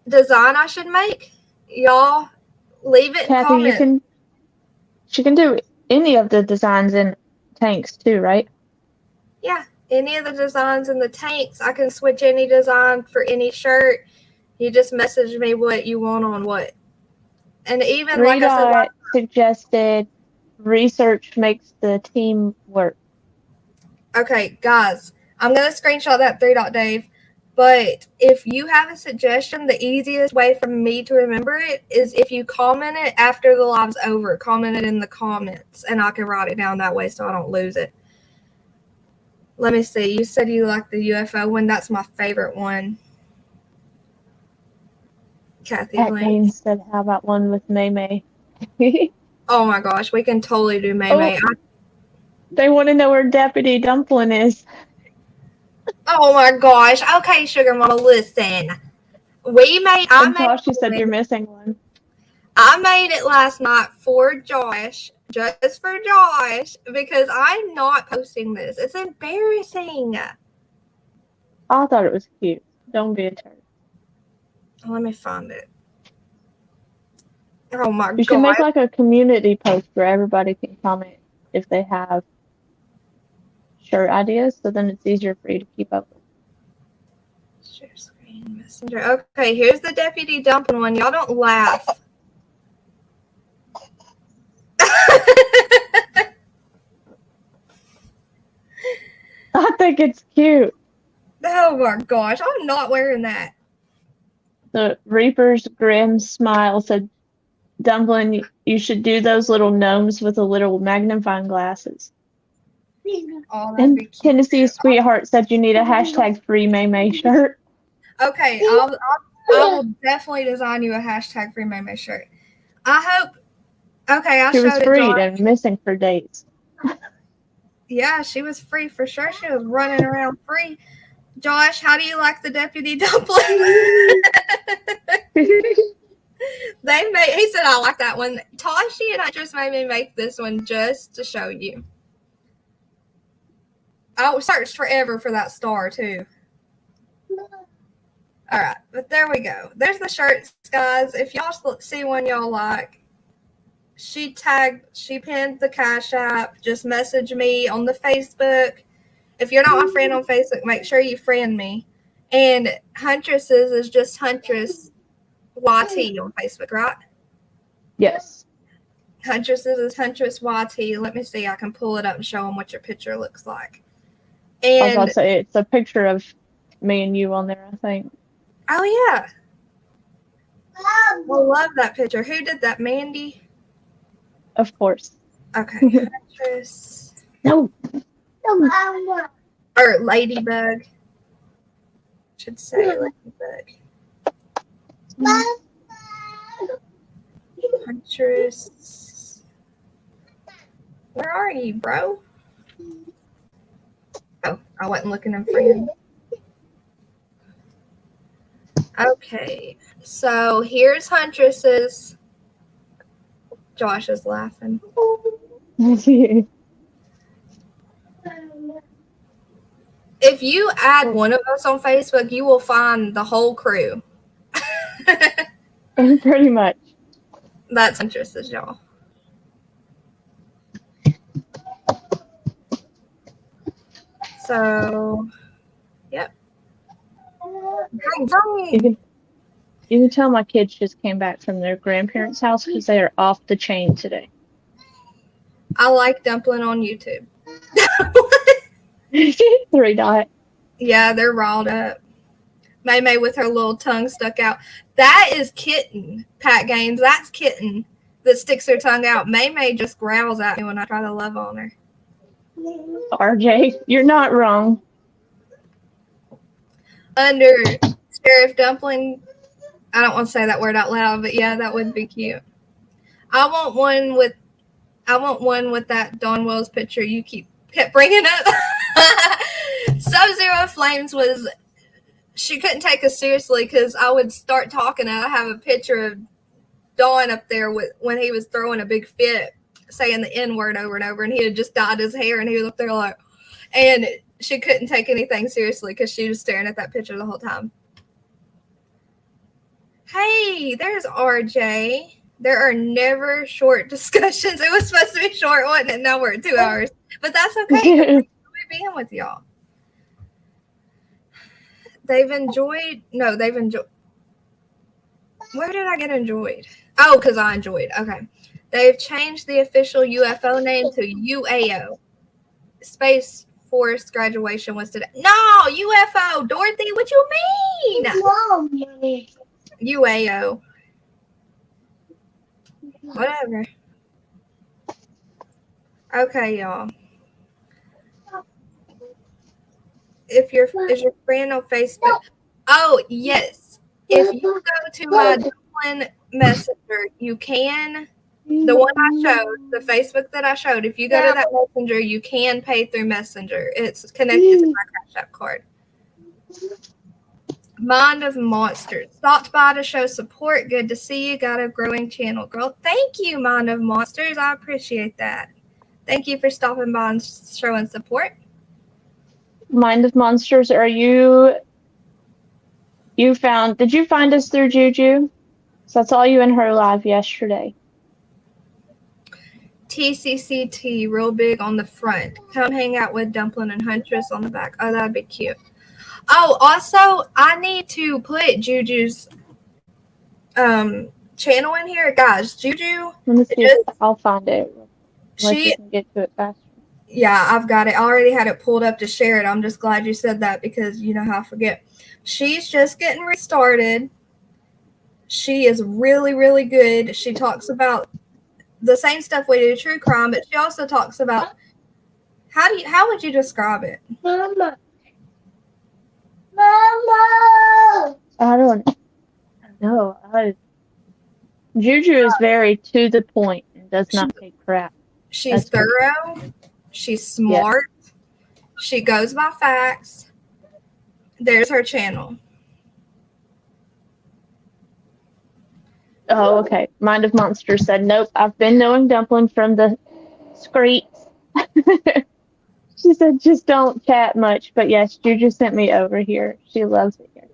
design I should make, y'all leave it in comments. She can do any of the designs in tanks too, right? Yeah, any of the designs in the tanks. I can switch any design for any shirt. You just message me what you want on what. And even like I said, suggested research makes the team work. Okay, guys, I'm going to screenshot that 3 Dave. But if you have a suggestion, the easiest way for me to remember it is if you comment it after the live's over. Comment it in the comments, and I can write it down that way so I don't lose it. Let me see. You said you like the UFO one. That's my favorite one. Kathy Lane said, how about one with May May? Oh my gosh, we can totally do May May. They want to know where Deputy Dumpling is. Oh my gosh. Okay, Sugar Mama, listen. And Tasha said you're missing one. I made it last night for Josh, just for Josh, because I'm not posting this. It's embarrassing. I thought it was cute. Don't be a turd. Let me find it. Oh my You should God. make like a community post where everybody can comment if they have shirt ideas, so then it's easier for you to keep up with. Share screen, messenger. Okay, here's the Deputy Dumpling one. Y'all don't laugh. I think it's cute. Oh my gosh, I'm not wearing that. The Reaper's grim smile said, Dumpling, you should do those little gnomes with the little magnifying glasses. Oh, that'd And be cute. Tennessee Sweetheart said you need a hashtag free May May shirt. Okay, I will definitely design you a hashtag free May May shirt. I hope. Okay, I She was showed it. freed Josh. and missing for days. Yeah, she was free for sure. She was running around free. Josh, how do you like the Deputy Dumpling? He said I like that one. Tashi and I just made me make this one just to show you. I searched forever for that star too. All right, but there we go. There's the shirts, guys. If y'all see one y'all like, she pinned the Cash App. Just message me on the Facebook. If you're not my friend on Facebook, make sure you friend me. And Huntress's is just Huntress YT on Facebook, right? Yes. Huntress's is Huntress YT. Let me see. I can pull it up and show them what your picture looks like. And I was about to say, it's a picture of me and you on there, I think. Oh, yeah. I love that picture. Who did that? Mandy? Of course. Okay. Huntress. No. Or Ladybug. Should say Ladybug. Huntress. Where are you, bro? Oh, I wasn't looking in front. Okay, so here's Huntress's. Josh is laughing. If you add one of us on Facebook, you will find the whole crew. Pretty much. That's Huntress's, y'all. So, yep. You can tell my kids just came back from their grandparents' house because they are off the chain today. I like Dumpling on YouTube. 3 dot. Yeah, they're riled up. May May with her little tongue stuck out. That is Kitten, Pat Games. That's Kitten that sticks her tongue out. May May just growls at me when I try to love on her. RJ, you're not wrong. Under Sheriff Dumpling, I don't want to say that word out loud, but yeah, that would be cute. I want one with that Dawn Wells picture you kept bringing up. Sub-Zero Flames she couldn't take us seriously because I would start talking and I have a picture of Dawn up there when he was throwing a big fit, saying the N-word over and over, and he had just dyed his hair and he was up there like, and she couldn't take anything seriously because she was staring at that picture the whole time. Hey, there's RJ. There are never short discussions. It was supposed to be short, wasn't it? Now we're at 2 hours. But that's okay. We're being with y'all. They've enjoyed. Where did I get enjoyed? Oh, because I enjoyed. Okay. They've changed the official UFO name to UAO. Space Force graduation was today. No, UFO. Dorothy, what you mean? UAO. Whatever. Okay, y'all. Is your friend on Facebook? Oh, yes. If you go to my Dublin Messenger, you can. The one I showed, the Facebook that I showed, if you go to that Messenger, you can pay through Messenger. It's connected to my Cash App card. Mind of Monsters. Stopped by to show support. Good to see you. Got a growing channel, girl. Thank you, Mind of Monsters. I appreciate that. Thank you for stopping by and showing support. Mind of Monsters, did you find us through Juju? So I saw you in her live yesterday. TCCT, real big on the front. Come hang out with Dumpling and Huntress on the back. Oh, that'd be cute. Oh, also, I need to put Juju's channel in here. Guys, Juju. Let me see if I'll find it. She can get to it faster. Yeah, I've got it. I already had it pulled up to share it. I'm just glad you said that because you know how I forget. She's just getting restarted. She is really, really good. She talks about the same stuff we do, true crime, but she also talks about how would you describe it? Mama. I don't know. Juju is very to the point and does not take crap. She's thorough. She's smart. Yeah. She goes by facts. There's her channel. Oh, okay. Mind of Monsters said, nope, I've been knowing Dumpling from the screets. She said, just don't chat much. But yes, Juju sent me over here. She loves it here.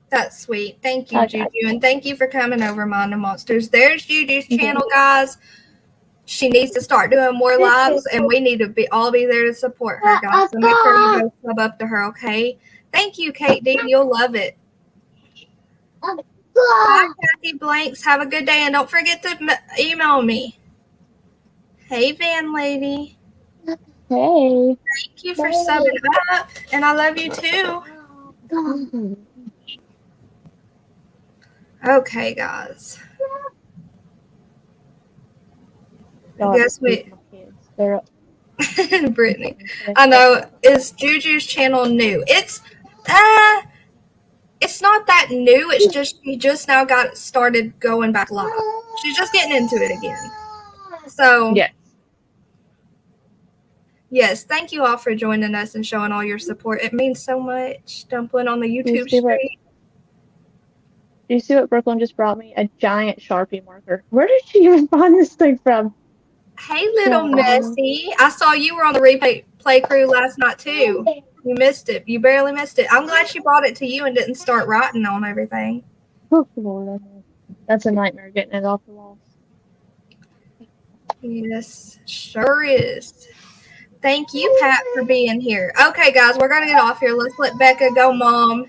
That's sweet. Thank you, okay. Juju. And thank you for coming over, Mind of Monsters. There's Juju's channel, guys. She needs to start doing more lives, and we need to all be there to support her, guys. So make sure you go sub up to her, okay? Thank you, Kate D. You'll love it. Bye, Kathy Blanks. Have a good day, and don't forget to email me. Hey, Van Lady. Hey. Thank you for subbing up, and I love you too. Okay, guys. I guess Brittany. I know. Is Juju's channel new? It's not that new. It's just she just now got started going back live. She's just getting into it again. So yes, thank you all for joining us and showing all your support. It means so much. Dumpling on the YouTube stream. Do you see what Brooklyn just brought me? A giant Sharpie marker. Where did she even find this thing from? Hey, little Messy. I saw you were on the replay crew last night, too. You missed it. You barely missed it. I'm glad she brought it to you and didn't start writing on everything. Oh, Lord. That's a nightmare, getting it off the walls. Yes, sure is. Thank you, Pat, for being here. Okay, guys, we're going to get off here. Let's let Becca go, Mom.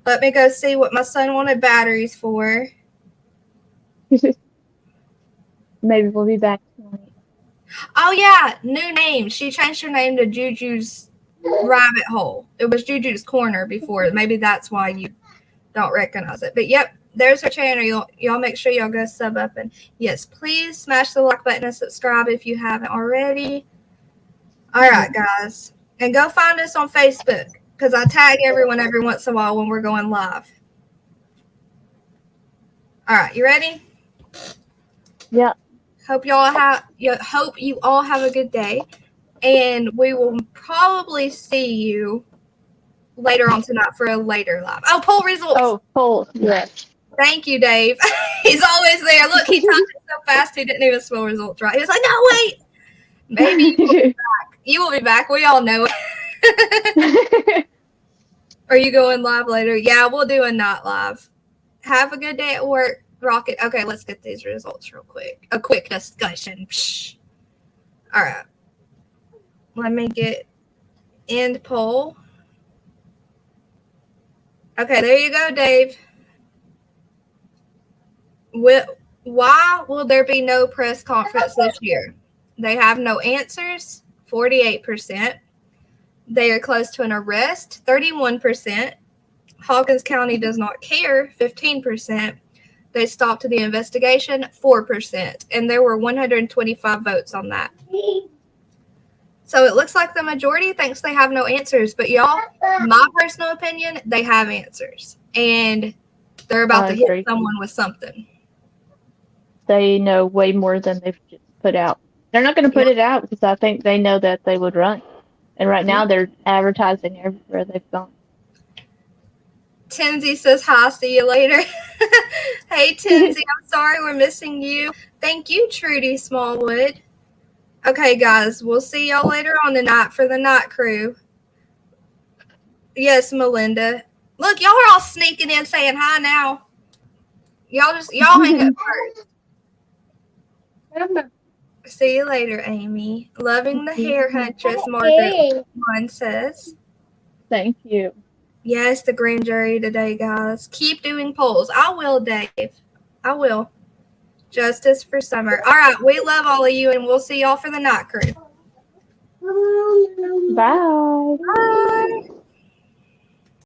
Let me go see what my son wanted batteries for. Maybe we'll be back tonight. Oh, yeah. New name. She changed her name to Juju's Rabbit Hole. It was Juju's Corner before. Maybe that's why you don't recognize it. But, yep, there's her channel. Y'all make sure y'all go sub up. And, yes, please smash the like button and subscribe if you haven't already. All right, guys. And go find us on Facebook. Because I tag everyone every once in a while when we're going live. All right, you ready? Yeah. Hope you all have a good day, and we will probably see you later on tonight for a later live. Oh, poll results. Oh, poll. Yes. Thank you, Dave. He's always there. Look, he typed it so fast he didn't even spell results right. He was like, "No, wait, maybe you will be back. You will be back. We all know it." Are you going live later? Yeah, we'll do a night live. Have a good day at work, Rocket. Okay, let's get these results real quick. A quick discussion. Psh. All right. Let me get end poll. Okay, there you go, Dave. Why will there be no press conference this year? They have no answers, 48%. They are close to an arrest, 31%. Hawkins County does not care, 15%. They stopped the investigation, 4%. And there were 125 votes on that. So it looks like the majority thinks they have no answers. But y'all, my personal opinion, they have answers. And they're about to hit someone with something. They know way more than they've just put out. They're not going to put it out because I think they know that they would run. And right now they're advertising everywhere they've gone. Tinsy says hi, see you later. Hey, Tinsy, I'm sorry we're missing you. Thank you, Trudy Smallwood. Okay, guys, we'll see y'all later on tonight for the night crew. Yes, Melinda. Look, y'all are all sneaking in saying hi now. Y'all hang up first. See you later, Amy. Loving the hair huntress, Margaret one says. Thank you. Yes, the grand jury today, guys. Keep doing polls. I will, Dave. I will. Justice for Summer. All right, we love all of you, and we'll see y'all for the night crew. Bye. Bye.